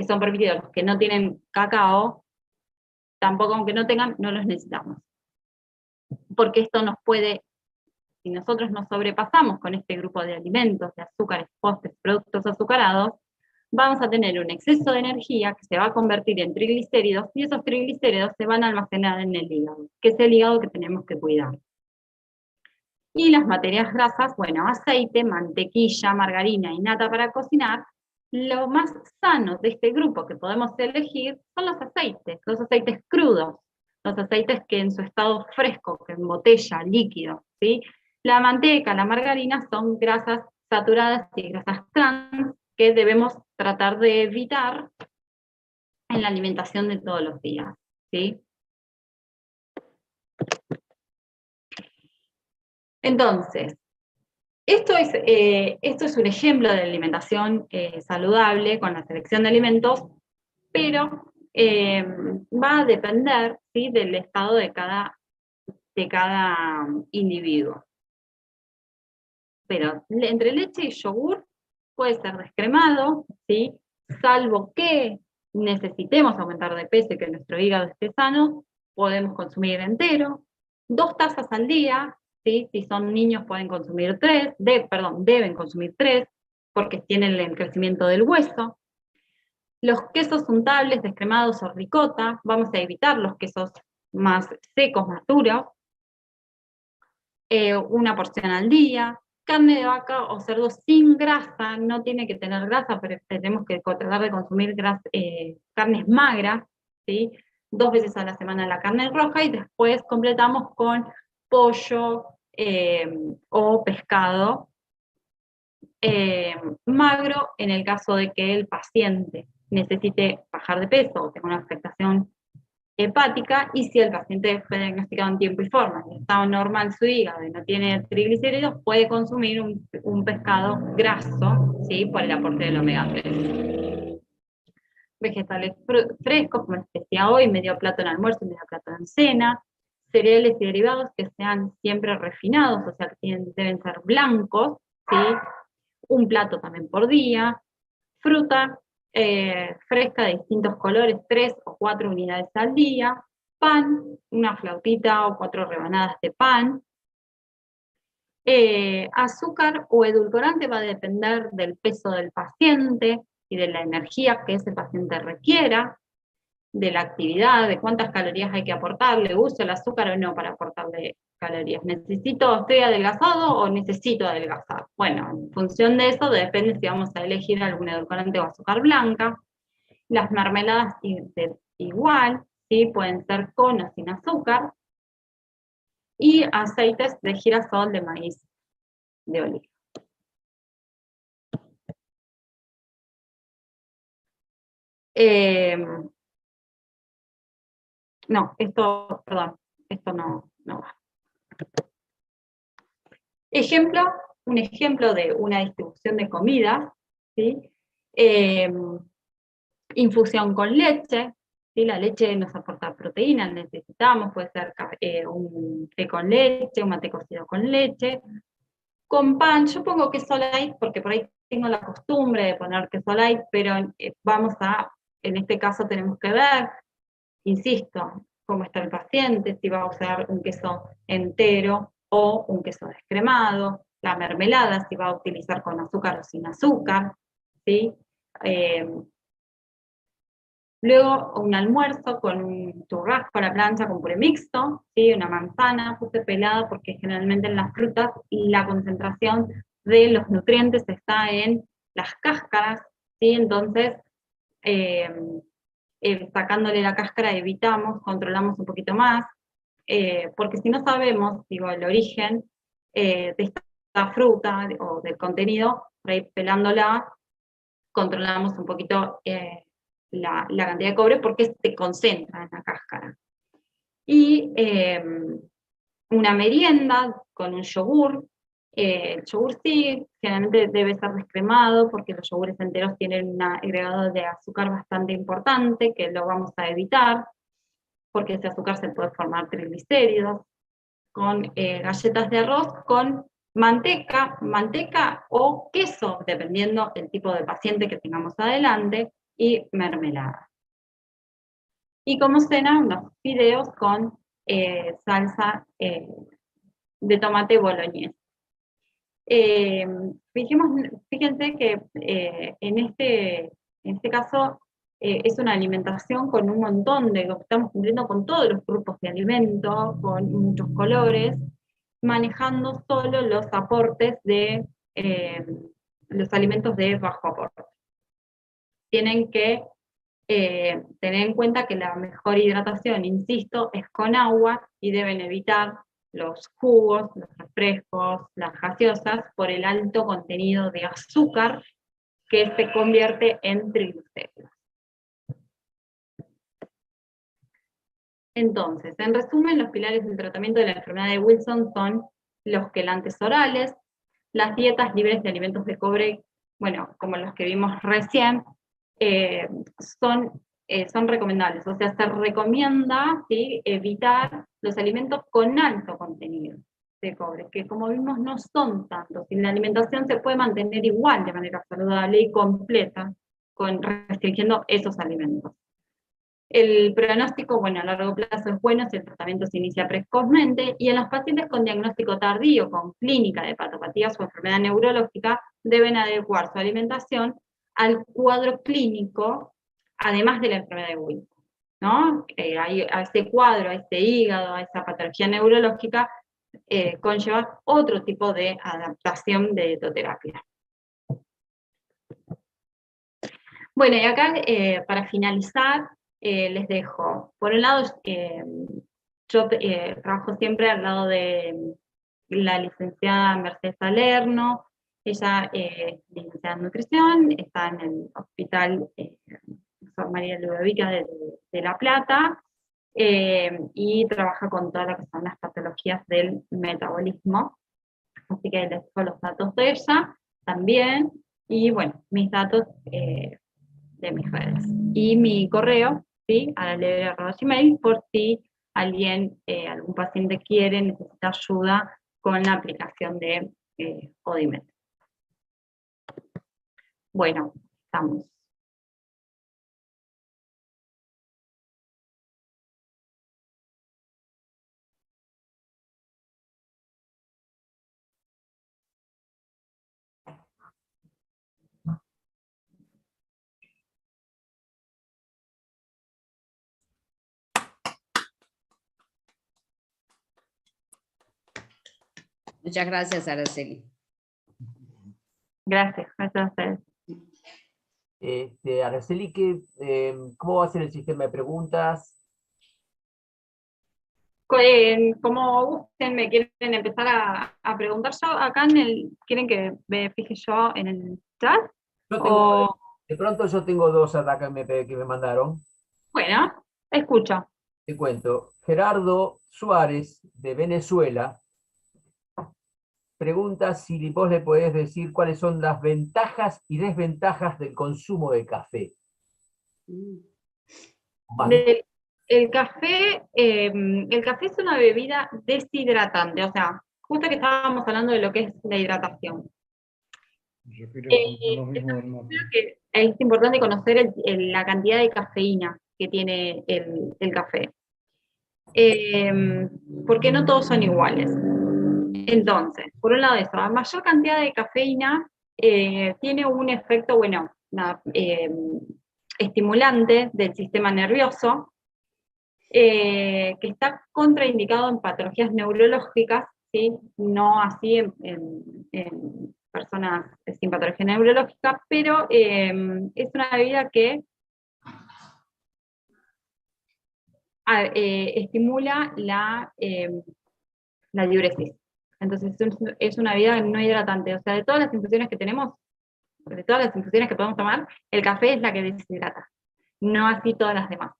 son permitidos los que no tienen cacao, tampoco, aunque no tengan, no los necesitamos. Porque esto nos puede, si nosotros nos sobrepasamos con este grupo de alimentos, de azúcares, postres, productos azucarados, vamos a tener un exceso de energía que se va a convertir en triglicéridos, y esos triglicéridos se van a almacenar en el hígado, que es el hígado que tenemos que cuidar. Y las materias grasas, aceite, mantequilla, margarina y nata para cocinar. Lo más sano de este grupo que podemos elegir son los aceites crudos, los aceites que en su estado fresco, que en botella, líquido, ¿sí? La manteca, la margarina son grasas saturadas y grasas trans que debemos tratar de evitar en la alimentación de todos los días, ¿sí? Entonces, esto es un ejemplo de alimentación saludable con la selección de alimentos, pero va a depender, ¿sí?, del estado de cada individuo. Pero entre leche y yogur puede ser descremado, ¿sí?, salvo que necesitemos aumentar de peso y que nuestro hígado esté sano, podemos consumir entero, 2 tazas al día. ¿Sí? Si son niños pueden consumir deben consumir 3, porque tienen el crecimiento del hueso. Los quesos untables, descremados o ricota, vamos a evitar los quesos más secos, más duros. 1 porción al día. Carne de vaca o cerdo sin grasa, no tiene que tener grasa, pero tenemos que tratar de consumir carnes magras, ¿sí? 2 veces a la semana la carne roja, y después completamos con pollo o pescado magro, en el caso de que el paciente necesite bajar de peso o tenga una afectación hepática, y si el paciente fue diagnosticado en tiempo y forma, y está normal su hígado y no tiene triglicéridos, puede consumir un pescado graso, ¿sí?, por el aporte del omega 3. vegetales frescos, como les decía hoy, medio plato en almuerzo y medio plato en cena, cereales y derivados que sean siempre refinados, o sea, que deben ser blancos, ¿sí? Un plato también por día, fruta fresca de distintos colores, 3 o 4 unidades al día, pan, una flautita o 4 rebanadas de pan. Azúcar o edulcorante va a depender del peso del paciente y de la energía que ese paciente requiera, de la actividad, de cuántas calorías hay que aportarle, uso el azúcar o no para aportarle calorías. ¿Estoy adelgazado o necesito adelgazar? Bueno, en función de eso depende si vamos a elegir algún edulcorante o azúcar blanca. Las mermeladas igual, ¿sí? Pueden ser con o sin azúcar. Y aceites de girasol, de maíz, de oliva. No, perdón, esto no va. Un ejemplo de una distribución de comidas, ¿sí? Infusión con leche, ¿sí? La leche nos aporta proteínas, necesitamos, puede ser un té con leche, un mate cocido con leche. Con pan, yo pongo queso light porque por ahí tengo la costumbre de poner queso light, pero en este caso tenemos que ver, insisto, cómo está el paciente, si va a usar un queso entero o un queso descremado, la mermelada, si va a utilizar con azúcar o sin azúcar, ¿sí? Luego un almuerzo con un churrasco a la plancha con puré mixto, ¿sí? Una manzana, puse pelada porque generalmente en las frutas la concentración de los nutrientes está en las cáscaras, ¿sí? Entonces, sacándole la cáscara controlamos un poquito más, porque si no sabemos, el origen de esta fruta o del contenido, por ahí pelándola, controlamos un poquito la cantidad de cobre porque se concentra en la cáscara. Y una merienda con un yogur. El yogur sí, generalmente debe ser descremado porque los yogures enteros tienen un agregado de azúcar bastante importante, que lo vamos a evitar, porque ese azúcar se puede formar triglicéridos. Con galletas de arroz con manteca o queso, dependiendo del tipo de paciente que tengamos adelante, y mermelada. Y como cena, unos fideos con salsa de tomate boloñés. Fíjense que en este caso es una alimentación con un montón estamos cumpliendo con todos los grupos de alimentos, con muchos colores, manejando solo los aportes de los alimentos de bajo aporte. Tienen que tener en cuenta que la mejor hidratación, insisto, es con agua y deben evitar los jugos, los refrescos, las gaseosas, por el alto contenido de azúcar que se convierte en triglicéridos. Entonces, en resumen, los pilares del tratamiento de la enfermedad de Wilson son los quelantes orales, las dietas libres de alimentos de cobre, bueno, como los que vimos recién, son recomendables, o sea, se recomienda, ¿sí?, evitar los alimentos con alto contenido de cobre, que como vimos no son tantos, y la alimentación se puede mantener igual de manera saludable y completa, restringiendo esos alimentos. El pronóstico, bueno, a largo plazo es bueno si el tratamiento se inicia precozmente, y en los pacientes con diagnóstico tardío, con clínica de hepatopatías o enfermedad neurológica, deben adecuar su alimentación al cuadro clínico, además de la enfermedad de Wilson, ¿no? A ese cuadro, a ese hígado, a esa patología neurológica, conlleva otro tipo de adaptación de dietoterapia. Bueno, y acá, para finalizar, les dejo, por un lado, yo trabajo siempre al lado de la licenciada Mercedes Salerno. Ella es licenciada en nutrición, está en el hospital Sor María Ludovica de La Plata, y trabaja con todas lo que son las patologías del metabolismo. Así que les dejo los datos de ella también, y bueno, mis datos de mis redes. y mi correo, ¿sí? @alevera@gmail, por si alguien, algún paciente necesita ayuda con la aplicación de Odimet. Bueno, estamos. Muchas gracias, Araceli. Gracias a ustedes. Araceli, ¿cómo va a ser el sistema de preguntas? Como gusten, me quieren empezar a preguntar yo acá ¿quieren que me fije yo en el chat? De pronto yo tengo dos acá que me mandaron. Bueno, escucho. Te cuento. Gerardo Suárez, de Venezuela, pregunta si vos le podés decir cuáles son las ventajas y desventajas del consumo de café. El café es una bebida deshidratante, o sea, justo que estábamos hablando de lo que es la hidratación. Creo que es importante conocer la cantidad de cafeína que tiene el café, porque no todos son iguales. Entonces, por un lado eso, a mayor cantidad de cafeína tiene un efecto, bueno, estimulante del sistema nervioso, que está contraindicado en patologías neurológicas, ¿sí? No así en personas sin patología neurológica, pero es una bebida que estimula la diuresis. Entonces es una bebida no hidratante. O sea, de todas las infusiones que tenemos, de todas las infusiones que podemos tomar, el café es la que deshidrata, no así todas las demás.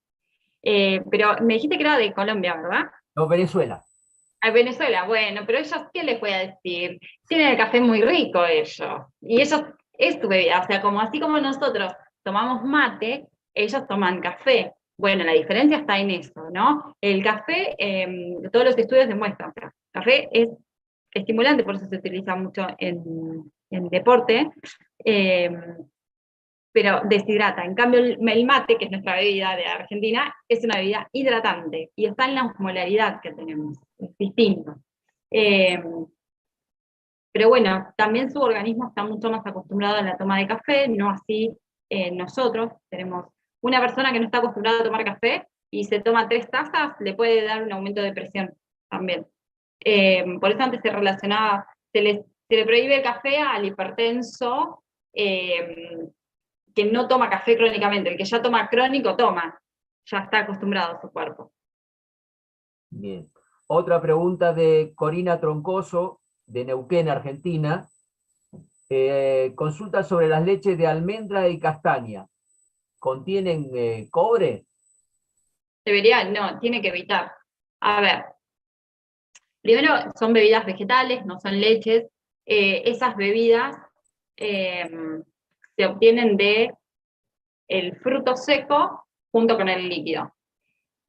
Pero me dijiste que era de Colombia, ¿verdad? No, Venezuela. A Venezuela, bueno, pero ellos, ¿qué les voy a decir? Tienen el café muy rico ellos. Y ellos, es tu bebida. O sea, como así como nosotros tomamos mate, ellos toman café. Bueno, la diferencia está en eso, ¿no? El café, todos los estudios demuestran, o sea, el café es estimulante, por eso se utiliza mucho en deporte, pero deshidrata. En cambio, el mate, que es nuestra bebida de Argentina, es una bebida hidratante y está en la osmolaridad que tenemos, es distinto. Pero bueno, también su organismo está mucho más acostumbrado a la toma de café, no así nosotros. Tenemos una persona que no está acostumbrada a tomar café y se toma 3 tazas, le puede dar un aumento de presión también. Por eso antes se relacionaba, se le prohíbe el café al hipertenso, que no toma café crónicamente. El que ya toma crónico, toma. Ya está acostumbrado a su cuerpo. Bien. Otra pregunta de Corina Troncoso, de Neuquén, Argentina. Consulta sobre las leches de almendra y castaña. ¿Contienen cobre? No, tiene que evitar. A ver, primero son bebidas vegetales, no son leches. Esas bebidas se obtienen de el fruto seco junto con el líquido.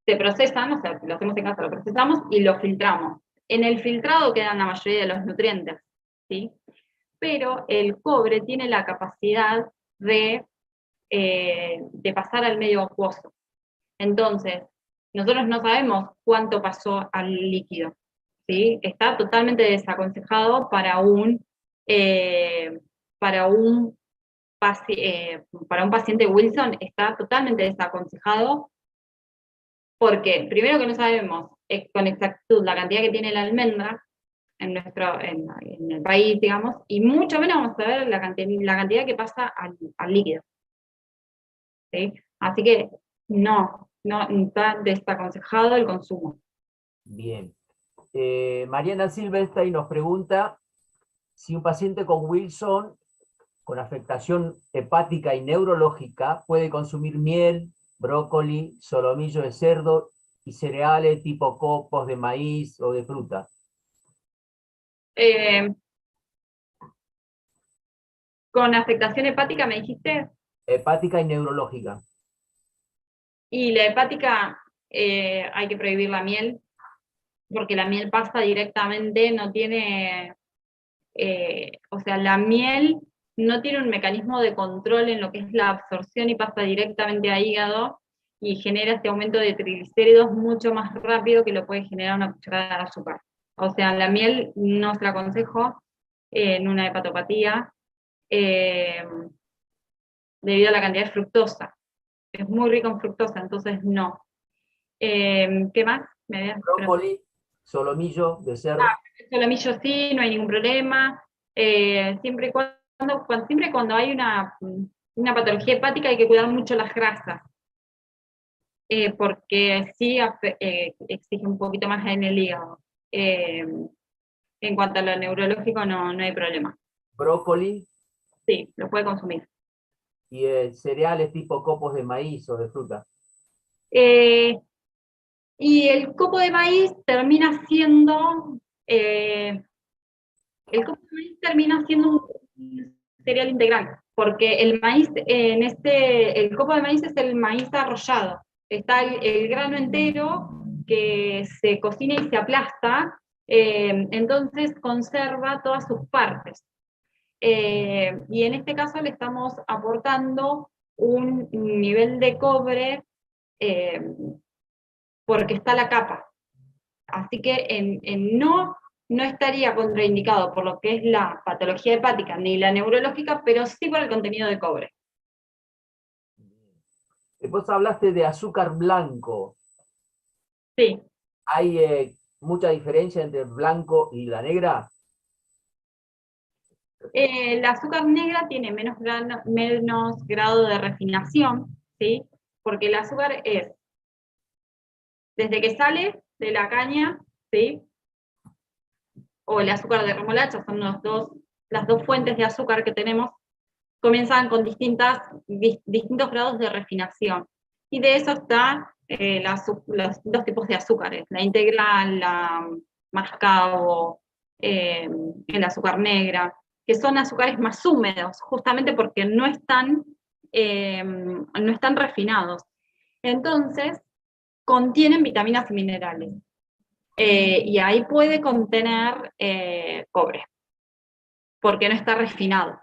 Se procesan, o sea, lo hacemos en casa, lo procesamos y lo filtramos. En el filtrado quedan la mayoría de los nutrientes, ¿sí? Pero el cobre tiene la capacidad de pasar al medio acuoso. Entonces, nosotros no sabemos cuánto pasó al líquido, ¿sí? Está totalmente desaconsejado para un paciente Wilson, está totalmente desaconsejado porque primero que no sabemos con exactitud la cantidad que tiene la almendra en el país, digamos, y mucho menos vamos a ver la cantidad que pasa al líquido. ¿Sí? Así que no está desaconsejado el consumo. Bien. Mariana Silvestre nos pregunta si un paciente con Wilson, con afectación hepática y neurológica, puede consumir miel, brócoli, solomillo de cerdo y cereales tipo copos de maíz o de fruta. Con afectación hepática, me dijiste. Hepática y neurológica. Y la hepática, hay que prohibir la miel, porque la miel pasa directamente, no tiene, o sea, la miel no tiene un mecanismo de control en lo que es la absorción y pasa directamente a hígado y genera este aumento de triglicéridos mucho más rápido que lo puede generar una cucharada de azúcar. O sea, la miel no se la aconsejo en una hepatopatía debido a la cantidad de fructosa. Es muy rico en fructosa, entonces no. ¿Qué más? Brócoli, solomillo, de cerdo. Solomillo sí, no hay ningún problema. Siempre y cuando hay una patología hepática hay que cuidar mucho las grasas, porque sí exige un poquito más en el hígado. En cuanto a lo neurológico no hay problema. Brócoli Sí, lo puede consumir. y cereales tipo copos de maíz o de fruta. Eh, y el copo de maíz termina siendo un cereal integral, porque el maíz, el copo de maíz es el maíz arrollado. Está el grano entero que se cocina y se aplasta, entonces conserva todas sus partes. Y en este caso le estamos aportando un nivel de cobre eh, porque está la capa. Así que no estaría contraindicado por lo que es la patología hepática ni la neurológica, pero sí por el contenido de cobre. Vos hablaste de azúcar blanco. Sí. ¿Hay mucha diferencia entre el blanco y la negra? El azúcar negra tiene menos grado de refinación, ¿sí? Porque el azúcar es, desde que sale de la caña, ¿sí? O el azúcar de remolacha, son las dos fuentes de azúcar que tenemos, comienzan con distintos grados de refinación. Y de eso está los dos tipos de azúcares, la integral, la mascabo, el azúcar negra, que son azúcares más húmedos, justamente porque no están refinados. Entonces, contienen vitaminas y minerales. Y ahí puede contener cobre, porque no está refinado.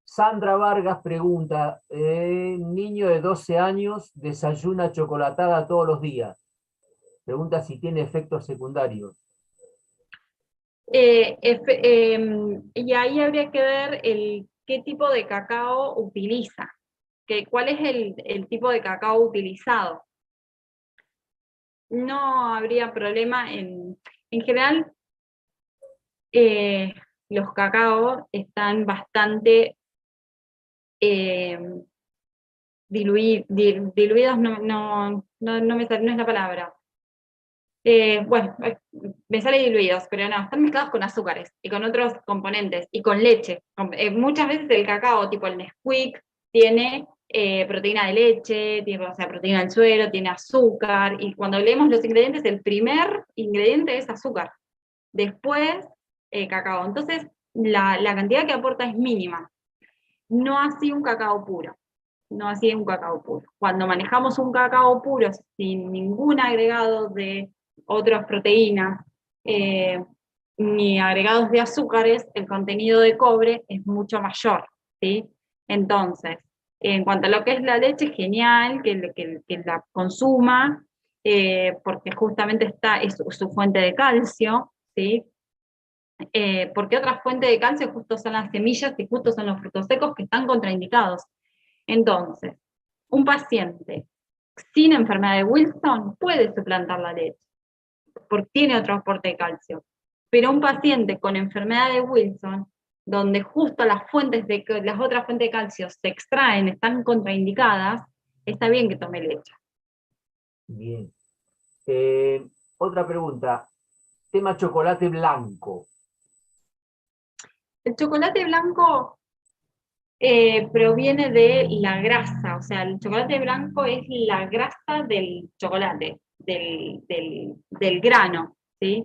Sandra Vargas pregunta, niño de 12 años desayuna chocolatada todos los días. Pregunta si tiene efectos secundarios. Y ahí habría que ver qué tipo de cacao utiliza, cuál es el tipo de cacao utilizado. No habría problema en general, los cacaos están bastante diluidos, no es la palabra. Bueno, me sale diluidos, pero no, están mezclados con azúcares y con otros componentes y con leche. Muchas veces el cacao, tipo el Nesquik, tiene proteína de leche, tiene, o sea, proteína del suero, tiene azúcar, y cuando leemos los ingredientes, el primer ingrediente es azúcar, después cacao. Entonces, la cantidad que aporta es mínima. No así un cacao puro. No así un cacao puro. Cuando manejamos un cacao puro sin ningún agregado de otras proteínas, ni agregados de azúcares, el contenido de cobre es mucho mayor, ¿sí? Entonces, en cuanto a lo que es la leche, genial que la consuma, porque justamente es su fuente de calcio, ¿sí? Porque otra fuente de calcio justo son las semillas y justo son los frutos secos que están contraindicados. Entonces, un paciente sin enfermedad de Wilson puede suplantar la leche, porque tiene otro aporte de calcio. Pero un paciente con enfermedad de Wilson, donde justo las otras fuentes de calcio se extraen, están contraindicadas, está bien que tome leche. Bien. Otra pregunta. Tema chocolate blanco. El chocolate blanco proviene de la grasa, o sea, el chocolate blanco es la grasa del chocolate, del grano, ¿sí?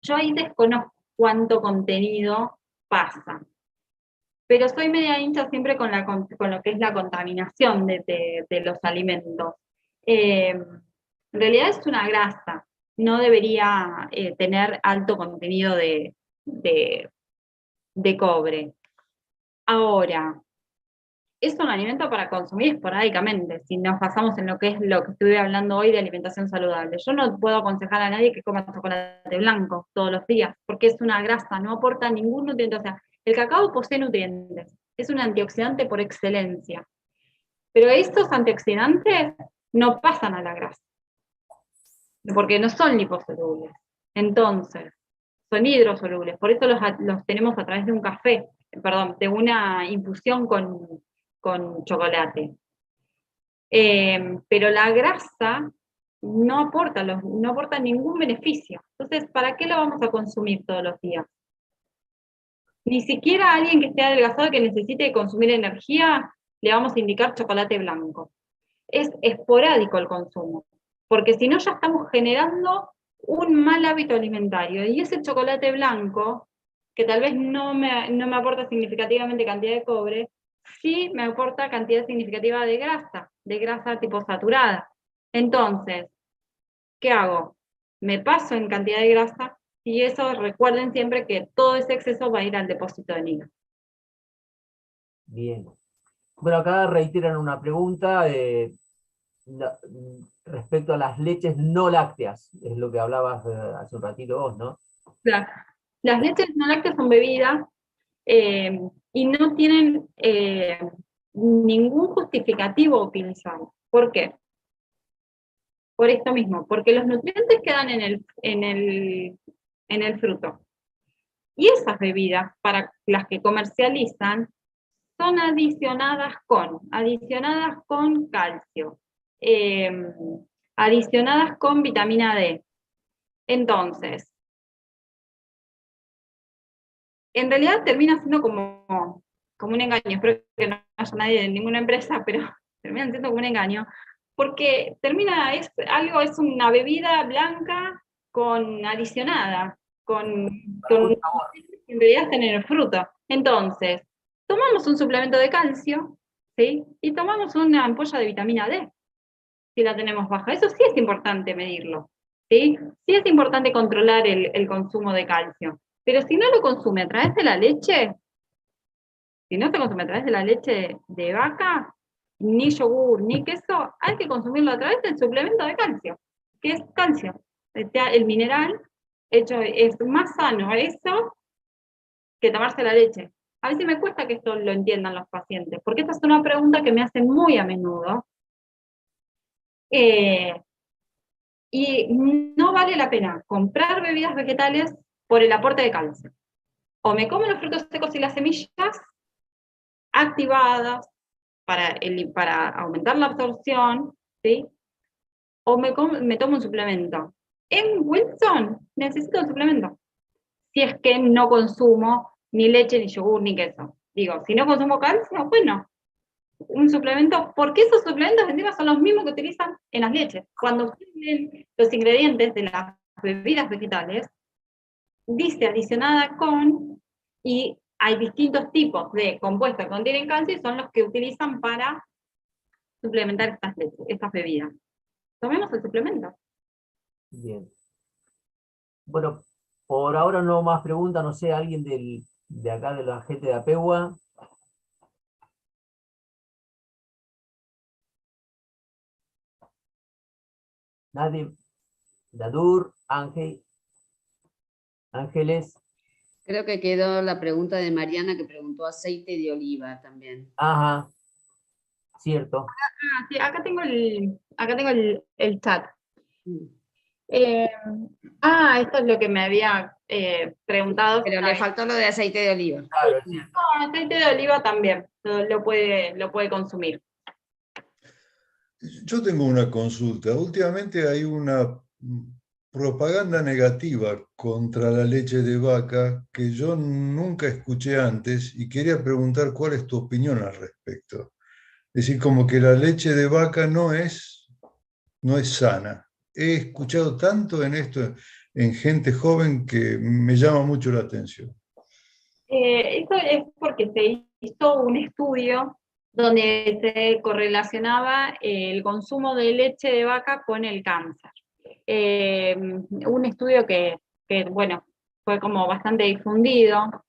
Yo ahí desconozco cuánto contenido pasa. pero soy media hincha siempre con lo que es la contaminación de los alimentos. En realidad es una grasa, no debería tener alto contenido de cobre. Ahora, es un alimento para consumir esporádicamente, si nos basamos en lo que es lo que estuve hablando hoy de alimentación saludable. Yo no puedo aconsejar a nadie que coma chocolate blanco todos los días, porque es una grasa, no aporta ningún nutriente. O sea, el cacao posee nutrientes, es un antioxidante por excelencia, pero estos antioxidantes no pasan a la grasa, porque no son liposolubles. Entonces, son hidrosolubles, por eso los tenemos a través de un café, perdón, de una infusión con chocolate. Pero la grasa no aporta ningún beneficio. Entonces, ¿para qué lo vamos a consumir todos los días? Ni siquiera a alguien que esté adelgazado que necesite consumir energía, le vamos a indicar chocolate blanco. Es esporádico el consumo, porque si no ya estamos generando un mal hábito alimentario. Y ese chocolate blanco, que tal vez no me aporta significativamente cantidad de cobre, sí me aporta cantidad significativa de grasa tipo saturada. Entonces, ¿qué hago? Me paso en cantidad de grasa, y eso recuerden siempre que todo ese exceso va a ir al depósito de hígado. Bien. Bueno, acá reiteran una pregunta respecto a las leches no lácteas, es lo que hablabas hace un ratito vos, ¿no? Las leches no lácteas son bebidas y no tienen ningún justificativo utilizado. ¿Por qué? Por esto mismo, porque los nutrientes quedan en el fruto. Y esas bebidas, para las que comercializan, son adicionadas con calcio, adicionadas con vitamina D. Entonces, en realidad termina siendo como un engaño. Espero que no haya nadie de ninguna empresa, pero termina siendo como un engaño, porque es una bebida blanca adicionada, con en realidad está en el fruto. Entonces, tomamos un suplemento de calcio, ¿sí? Y tomamos una ampolla de vitamina D, si la tenemos baja. Eso sí es importante medirlo, ¿sí? Sí es importante controlar el consumo de calcio. Pero si no lo consume a través de la leche, si no se consume a través de la leche de vaca, ni yogur, ni queso, hay que consumirlo a través del suplemento de calcio, que es calcio. El mineral hecho es más sano eso que tomarse la leche. A veces me cuesta que esto lo entiendan los pacientes, porque esta es una pregunta que me hacen muy a menudo. Y no vale la pena comprar bebidas vegetales por el aporte de calcio. O me como los frutos secos y las semillas activadas para aumentar la absorción, ¿sí? O me tomo un suplemento. En Wilson necesito un suplemento, si es que no consumo ni leche, ni yogur, ni queso. Digo, si no consumo calcio, bueno, un suplemento, porque esos suplementos encima son los mismos que utilizan en las leches. Cuando ustedes los ingredientes de las bebidas vegetales, dice adicionada con, y hay distintos tipos de compuestos que contienen calcio y son los que utilizan para suplementar estas bebidas. Tomemos el suplemento. Bien. Bueno, por ahora no más preguntas, no sé, alguien de acá, de la gente de Apegua. Nadie. Dadur, Ángeles. Creo que quedó la pregunta de Mariana que preguntó aceite de oliva también. Ajá, cierto. Sí, acá tengo el chat. Esto es lo que me había preguntado. Pero le faltó lo de aceite de oliva. Claro, es cierto. No, aceite de oliva también lo puede consumir. Yo tengo una consulta. Últimamente hay una propaganda negativa contra la leche de vaca que yo nunca escuché antes y quería preguntar cuál es tu opinión al respecto. Es decir, como que la leche de vaca no es sana. He escuchado tanto en esto en gente joven que me llama mucho la atención. Eso es porque se hizo un estudio donde se correlacionaba el consumo de leche de vaca con el cáncer. Un estudio que, bueno, fue como bastante difundido.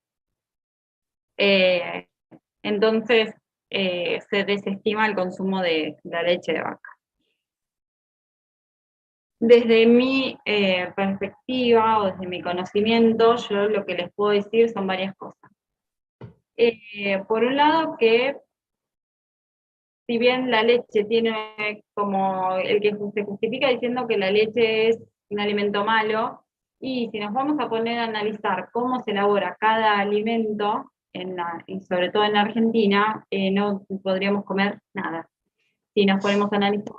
Entonces, se desestima el consumo de la leche de vaca. Desde mi perspectiva o desde mi conocimiento, yo lo que les puedo decir son varias cosas. Por un lado, que si bien la leche tiene como el que se justifica diciendo que la leche es un alimento malo, y si nos vamos a poner a analizar cómo se elabora cada alimento, y sobre todo en Argentina, no podríamos comer nada. Si nos ponemos a analizar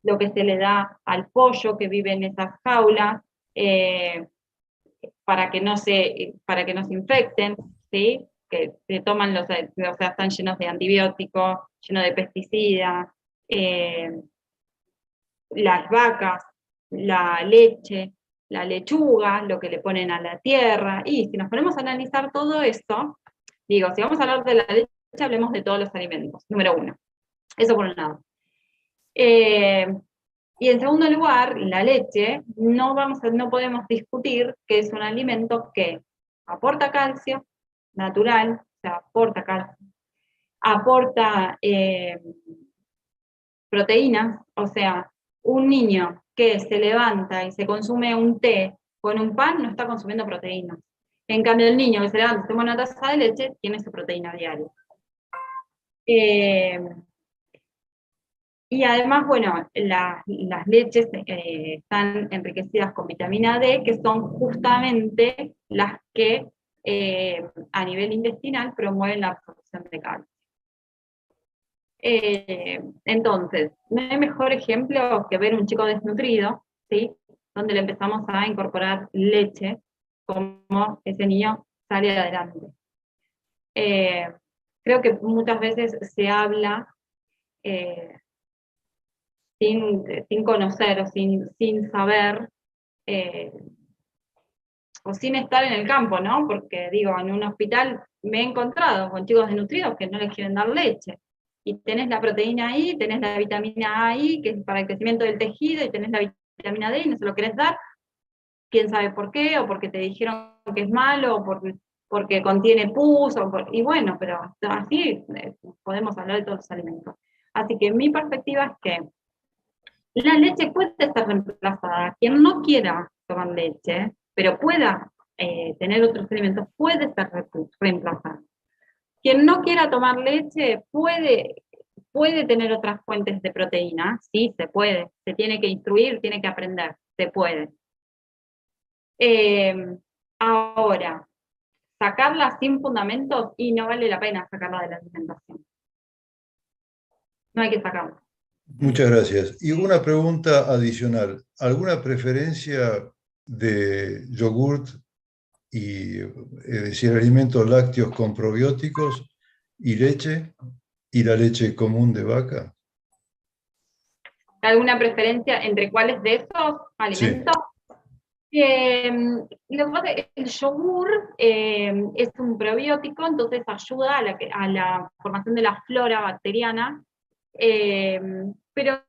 lo que se le da al pollo que vive en esas jaulas, para que no se infecten, ¿sí? Que se toman o sea, están llenos de antibióticos, llenos de pesticidas, las vacas, la leche, la lechuga, lo que le ponen a la tierra, y si nos ponemos a analizar todo esto, digo, si vamos a hablar de la leche, hablemos de todos los alimentos, número 1. Eso por un lado. Y en segundo lugar, la leche, no podemos discutir que es un alimento que aporta calcio natural, o sea, aporta calcio, aporta proteínas, o sea, un niño que se levanta y se consume un té con un pan no está consumiendo proteínas. En cambio, el niño que se levanta y toma una taza de leche tiene su proteína diaria. Y además, bueno, las leches están enriquecidas con vitamina D, que son justamente las que a nivel intestinal promueven la absorción de calcio. Entonces, no hay mejor ejemplo que ver un chico desnutrido, ¿sí? Donde le empezamos a incorporar leche, como ese niño sale adelante. Creo que muchas veces se habla sin conocer o sin saber, o sin estar en el campo, ¿no? Porque digo, en un hospital me he encontrado con chicos desnutridos que no les quieren dar leche. Y tenés la proteína ahí, tenés la vitamina A ahí, que es para el crecimiento del tejido, y tenés la vitamina D y no se lo querés dar. Quién sabe por qué, o porque te dijeron que es malo, o porque contiene pus, y bueno, pero así podemos hablar de todos los alimentos. Así que mi perspectiva es que la leche puede ser reemplazada. Quien no quiera tomar leche, pero pueda tener otros alimentos, puede ser reemplazado. Quien no quiera tomar leche puede tener otras fuentes de proteína, sí, se puede. Se tiene que instruir, tiene que aprender, se puede. Ahora, sacarla sin fundamentos, y no vale la pena sacarla de la alimentación. No hay que sacarla. Muchas gracias. Y una pregunta adicional. ¿Alguna preferencia de yogurt y, es decir, alimentos lácteos con probióticos y leche, y la leche común de vaca? ¿Alguna preferencia entre cuáles de esos alimentos? Sí. Lo que pasa es que el yogur es un probiótico, entonces ayuda a la formación de la flora bacteriana, pero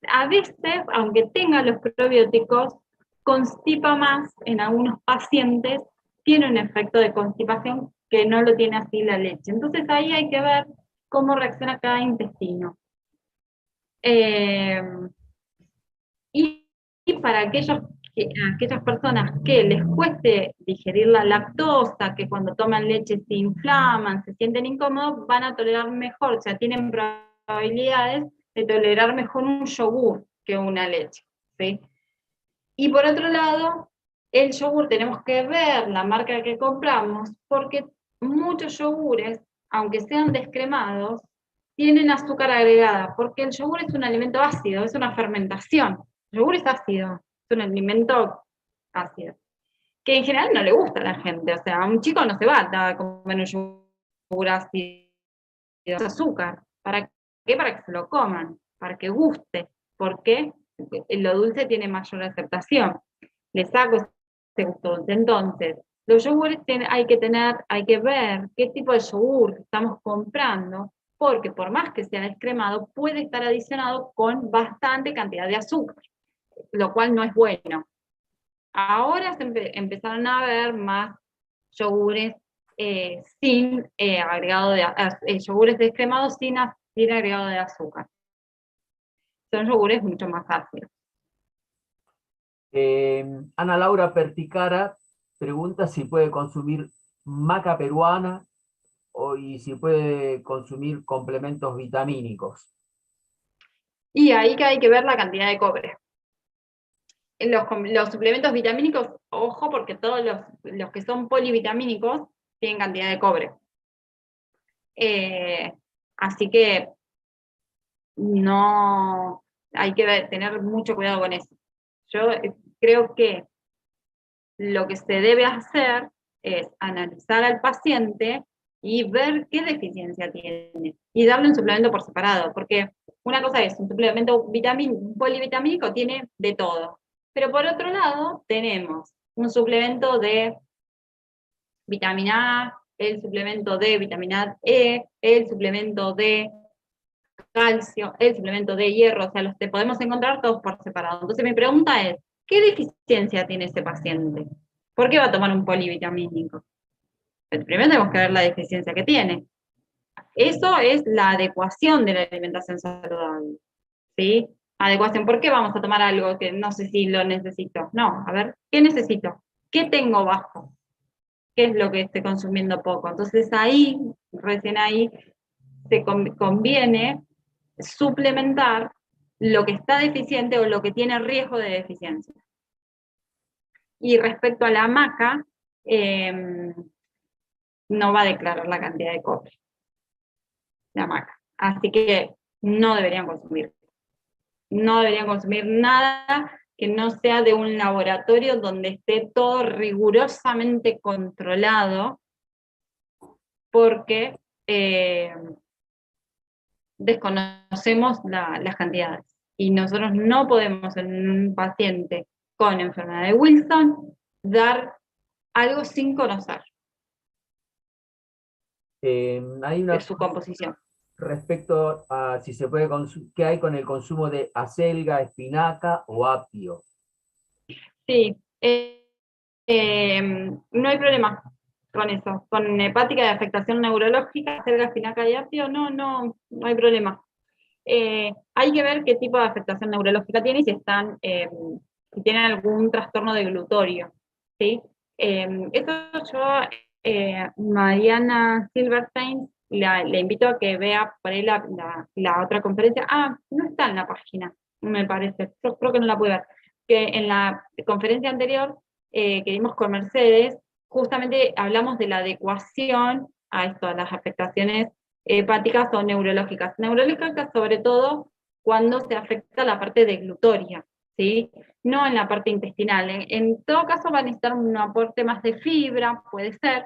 a veces, aunque tenga los probióticos, constipa más en algunos pacientes, tiene un efecto de constipación que no lo tiene así la leche. Entonces ahí hay que ver cómo reacciona cada intestino. Y para aquellas personas que les cueste digerir la lactosa, que cuando toman leche se inflaman, se sienten incómodos, van a tolerar mejor, o sea, tienen probabilidades de tolerar mejor un yogur que una leche, ¿sí? Y por otro lado, el yogur tenemos que ver la marca que compramos, porque muchos yogures, aunque sean descremados, tienen azúcar agregada, porque el yogur es un alimento ácido, es una fermentación. El yogur es ácido, es un alimento ácido, que en general no le gusta a la gente, o sea, a un chico no se va a comer un yogur ácido, es azúcar. ¿Para qué? Para que se lo coman, para que guste. ¿Por qué? Porque lo dulce tiene mayor aceptación. Le saco ese gusto dulce. Entonces, Los yogures hay que ver qué tipo de yogur estamos comprando, porque por más que sea descremado, puede estar adicionado con bastante cantidad de azúcar, lo cual no es bueno. Ahora empezaron a ver más yogures sin agregado de yogures descremados sin agregado de azúcar. Son yogures mucho más ácidos. Ana Laura Perticara pregunta si puede consumir maca peruana y si puede consumir complementos vitamínicos. Y ahí que hay que ver la cantidad de cobre. Los suplementos vitamínicos, ojo, porque todos los que son polivitamínicos tienen cantidad de cobre. Así que no hay que tener mucho cuidado con eso. Yo creo que lo que se debe hacer es analizar al paciente y ver qué deficiencia tiene y darle un suplemento por separado, porque una cosa es, un suplemento polivitamínico tiene de todo, pero por otro lado tenemos un suplemento de vitamina A, el suplemento de vitamina E, el suplemento de calcio, el suplemento de hierro, o sea, los te podemos encontrar todos por separado. Entonces mi pregunta es, ¿qué deficiencia tiene ese paciente? ¿Por qué va a tomar un polivitamínico? Primero tenemos que ver la deficiencia que tiene. Eso es la adecuación de la alimentación saludable, ¿sí? Adecuación, ¿por qué vamos a tomar algo que no sé si lo necesito? No, a ver, ¿qué necesito? ¿Qué tengo bajo? ¿Qué es lo que estoy consumiendo poco? Entonces ahí, recién ahí, se conviene suplementar lo que está deficiente o lo que tiene riesgo de deficiencia. Y respecto a la maca, no va a declarar la cantidad de cobre, la maca. Así que no deberían consumir. No deberían consumir nada que no sea de un laboratorio donde esté todo rigurosamente controlado, porque desconocemos las cantidades. Y nosotros no podemos en un paciente con enfermedad de Wilson dar algo sin conocer Hay una de su composición. respecto a si se puede qué hay con el consumo de acelga, espinaca o apio. Sí, no hay problema con eso. Con hepática de afectación neurológica, acelga, espinaca y apio, no hay problema. Hay que ver qué tipo de afectación neurológica tiene y si tienen algún trastorno de glutorio, ¿sí? Esto yo, Mariana Silverstein, le invito a que vea por ahí la otra conferencia. No está en la página, me parece. Yo creo que no la pude ver. Que en la conferencia anterior que dimos con Mercedes, justamente hablamos de la adecuación a esto, a las afectaciones hepáticas o neurológicas. Neurológicas sobre todo cuando se afecta la parte de glutoria, ¿sí? No en la parte intestinal. En todo caso va a necesitar un aporte más de fibra, puede ser,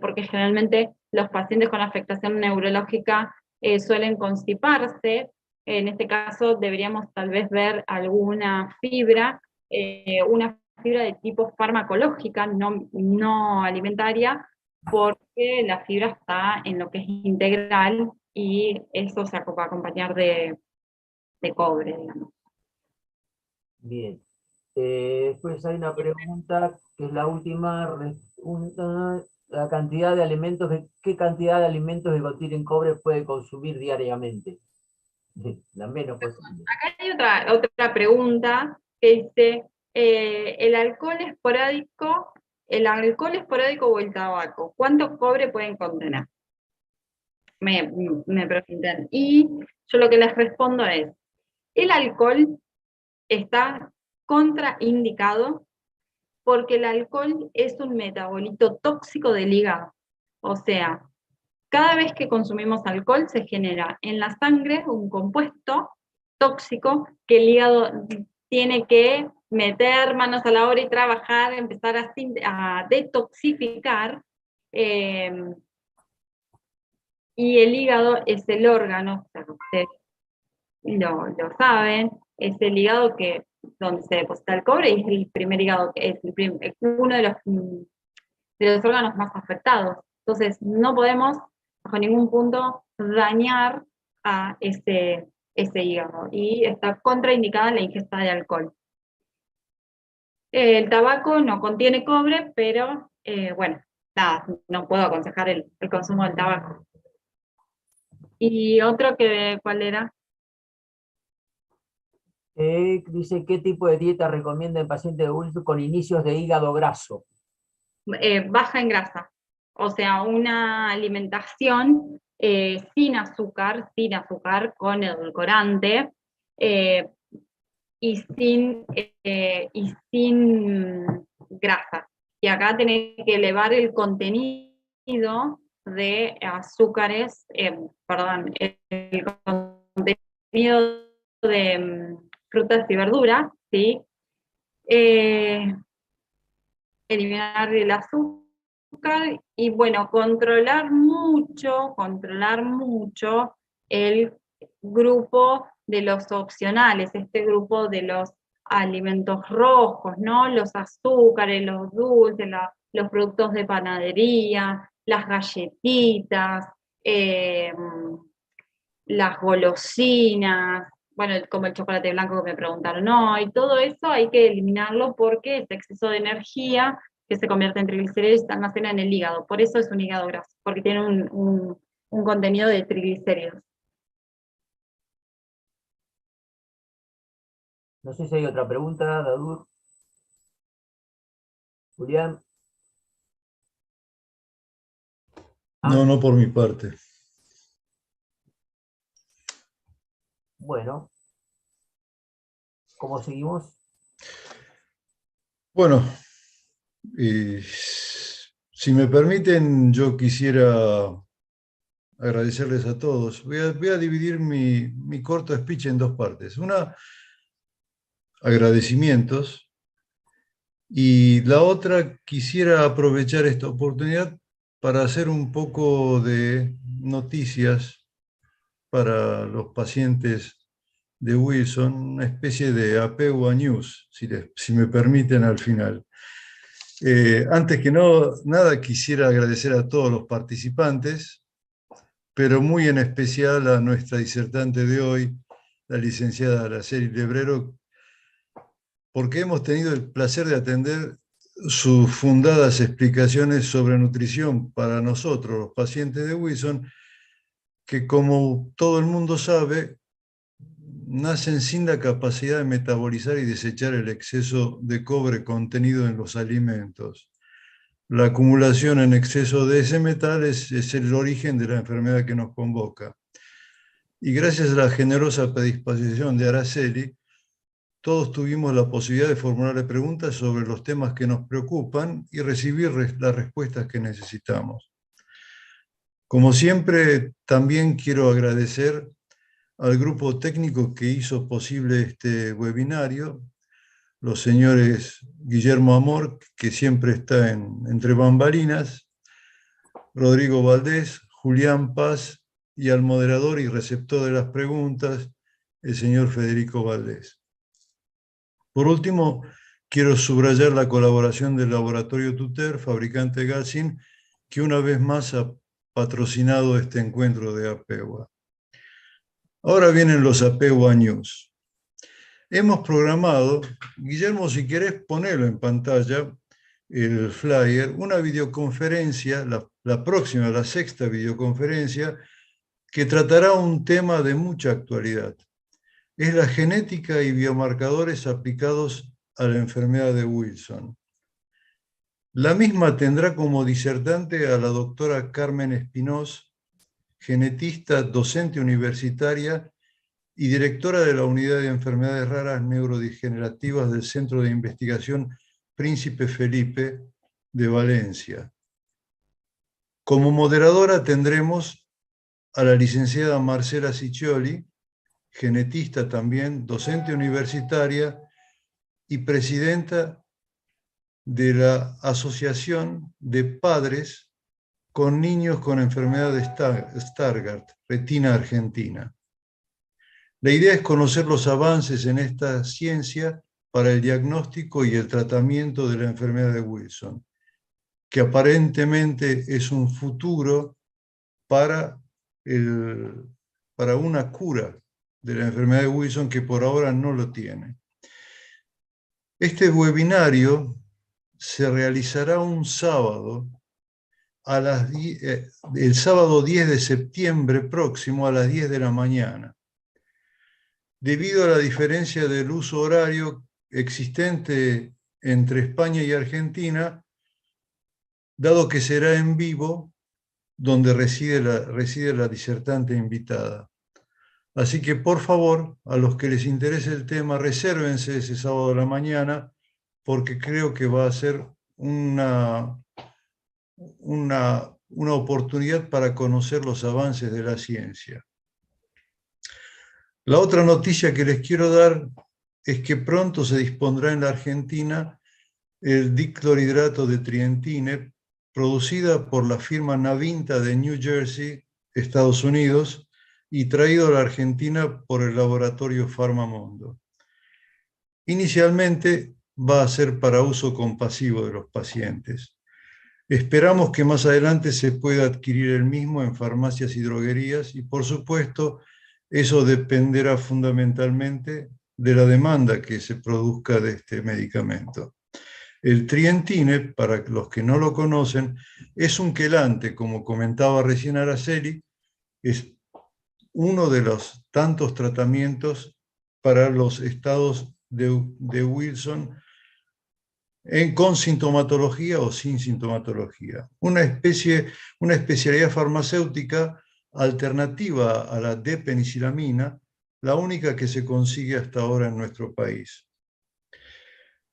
porque generalmente los pacientes con afectación neurológica suelen constiparse. En este caso deberíamos tal vez ver alguna fibra, una fibra de tipo farmacológica, no alimentaria, porque la fibra está en lo que es integral y eso se va a acompañar de cobre, digamos. Bien. Después hay una pregunta, que es la última pregunta. La cantidad de alimentos, ¿qué cantidad de alimentos que contienen cobre puede consumir diariamente? La menos posible. Acá hay otra pregunta que dice, ¿el alcohol esporádico o el tabaco, cuánto cobre pueden contener? Me preguntan. Y yo lo que les respondo es, el alcohol está contraindicado porque el alcohol es un metabolito tóxico del hígado. O sea, cada vez que consumimos alcohol se genera en la sangre un compuesto tóxico que el hígado tiene que meter manos a la obra y trabajar, empezar a detoxificar, y el hígado es el órgano, o sea, ustedes lo saben, es el hígado donde se deposita el cobre y es el primer hígado, es uno de los de los órganos más afectados. Entonces, no podemos bajo ningún punto dañar a ese hígado, y está contraindicada la ingesta de alcohol. El tabaco no contiene cobre, pero bueno, nada, no puedo aconsejar el consumo del tabaco. Y otro ¿cuál era? Dice, ¿qué tipo de dieta recomienda en pacientes de Wilson con inicios de hígado graso? Baja en grasa, o sea, una alimentación sin azúcar, con edulcorante, y sin grasa. Y acá tenés que elevar el contenido de azúcares, perdón, el contenido de frutas y verduras, ¿sí? Eliminar el azúcar y, bueno, controlar mucho el grupo de los opcionales, este grupo de los alimentos rojos, ¿no? Los azúcares, los dulces, los productos de panadería, las galletitas, las golosinas, bueno, como el chocolate blanco que me preguntaron hoy, todo eso hay que eliminarlo porque es exceso de energía que se convierte en triglicéridos y se almacena en el hígado. Por eso es un hígado graso, porque tiene un contenido de triglicéridos. No sé si hay otra pregunta, Dadur. Julián. No, no por mi parte. Bueno. ¿Cómo seguimos? Bueno, si me permiten, yo quisiera agradecerles a todos. Voy a dividir mi corto speech en dos partes. Una, agradecimientos, y la otra, quisiera aprovechar esta oportunidad para hacer un poco de noticias para los pacientes de Wilson, una especie de apego a news, si me permiten al final. Antes que nada, quisiera agradecer a todos los participantes, pero muy en especial a nuestra disertante de hoy, la licenciada Araceli Lebrero, porque hemos tenido el placer de atender sus fundadas explicaciones sobre nutrición para nosotros, los pacientes de Wilson, que, como todo el mundo sabe, nacen sin la capacidad de metabolizar y desechar el exceso de cobre contenido en los alimentos. La acumulación en exceso de ese metal es el origen de la enfermedad que nos convoca. Y gracias a la generosa predisposición de Araceli, todos tuvimos la posibilidad de formularle preguntas sobre los temas que nos preocupan y recibir las respuestas que necesitamos. Como siempre, también quiero agradecer al grupo técnico que hizo posible este webinario, los señores Guillermo Amor, que siempre está entre bambalinas, Rodrigo Valdés, Julián Paz, y al moderador y receptor de las preguntas, el señor Federico Valdés. Por último, quiero subrayar la colaboración del Laboratorio Tuter, fabricante Galsin, que una vez más ha patrocinado este encuentro de APEWA. Ahora vienen los APEWA News. Hemos programado, Guillermo, si querés ponerlo en pantalla, el flyer, una videoconferencia, la próxima, la sexta videoconferencia, que tratará un tema de mucha actualidad. Es la genética y biomarcadores aplicados a la enfermedad de Wilson. La misma tendrá como disertante a la doctora Carmen Espinós, genetista, docente universitaria y directora de la Unidad de Enfermedades Raras Neurodegenerativas del Centro de Investigación Príncipe Felipe de Valencia. Como moderadora tendremos a la licenciada Marcela Ciccioli, genetista también, docente universitaria y presidenta de la Asociación de Padres con Niños con Enfermedad de Stargardt, Retina Argentina. La idea es conocer los avances en esta ciencia para el diagnóstico y el tratamiento de la enfermedad de Wilson, que aparentemente es un futuro para una cura de la enfermedad de Wilson que por ahora no lo tiene. Este webinario se realizará un sábado, el sábado 10 de septiembre próximo a las 10 de la mañana. Debido a la diferencia del uso horario existente entre España y Argentina, dado que será en vivo, donde reside la disertante invitada. Así que, por favor, a los que les interese el tema, resérvense ese sábado a la mañana, porque creo que va a ser una oportunidad para conocer los avances de la ciencia. La otra noticia que les quiero dar es que pronto se dispondrá en la Argentina el diclorhidrato de trientine, producida por la firma Navinta de New Jersey, Estados Unidos, y traído a la Argentina por el laboratorio Farmamondo. Inicialmente va a ser para uso compasivo de los pacientes. Esperamos que más adelante se pueda adquirir el mismo en farmacias y droguerías y, por supuesto, eso dependerá fundamentalmente de la demanda que se produzca de este medicamento. El trientine, para los que no lo conocen, es un quelante, como comentaba recién Araceli, es uno de los tantos tratamientos para los estados de Wilson con sintomatología o sin sintomatología. Una especialidad farmacéutica alternativa a la D-penicilamina, la única que se consigue hasta ahora en nuestro país.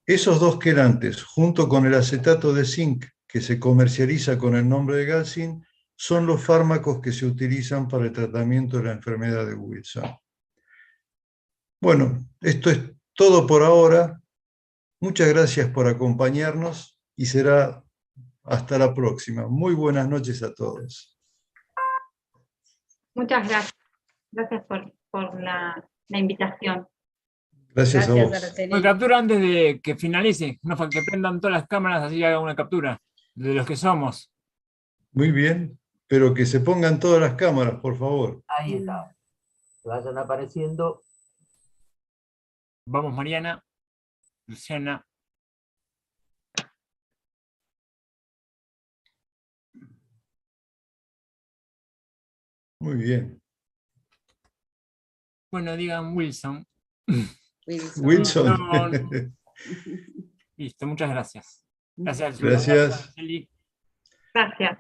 Esos dos quelantes, junto con el acetato de zinc, que se comercializa con el nombre de Galzin, son los fármacos que se utilizan para el tratamiento de la enfermedad de Wilson. Bueno, esto es todo por ahora. Muchas gracias por acompañarnos y será hasta la próxima. Muy buenas noches a todos. Muchas gracias. Gracias por la invitación. Gracias a vos. Araceli. Una captura antes de que finalice, no, que prendan todas las cámaras, así haga una captura de los que somos. Muy bien, pero que se pongan todas las cámaras, por favor. Ahí está. Que vayan apareciendo. Vamos, Mariana, Luciana. Muy bien. Bueno, digan Wilson. Wilson. Listo, muchas gracias. Gracias. Gracias. Araceli. Gracias.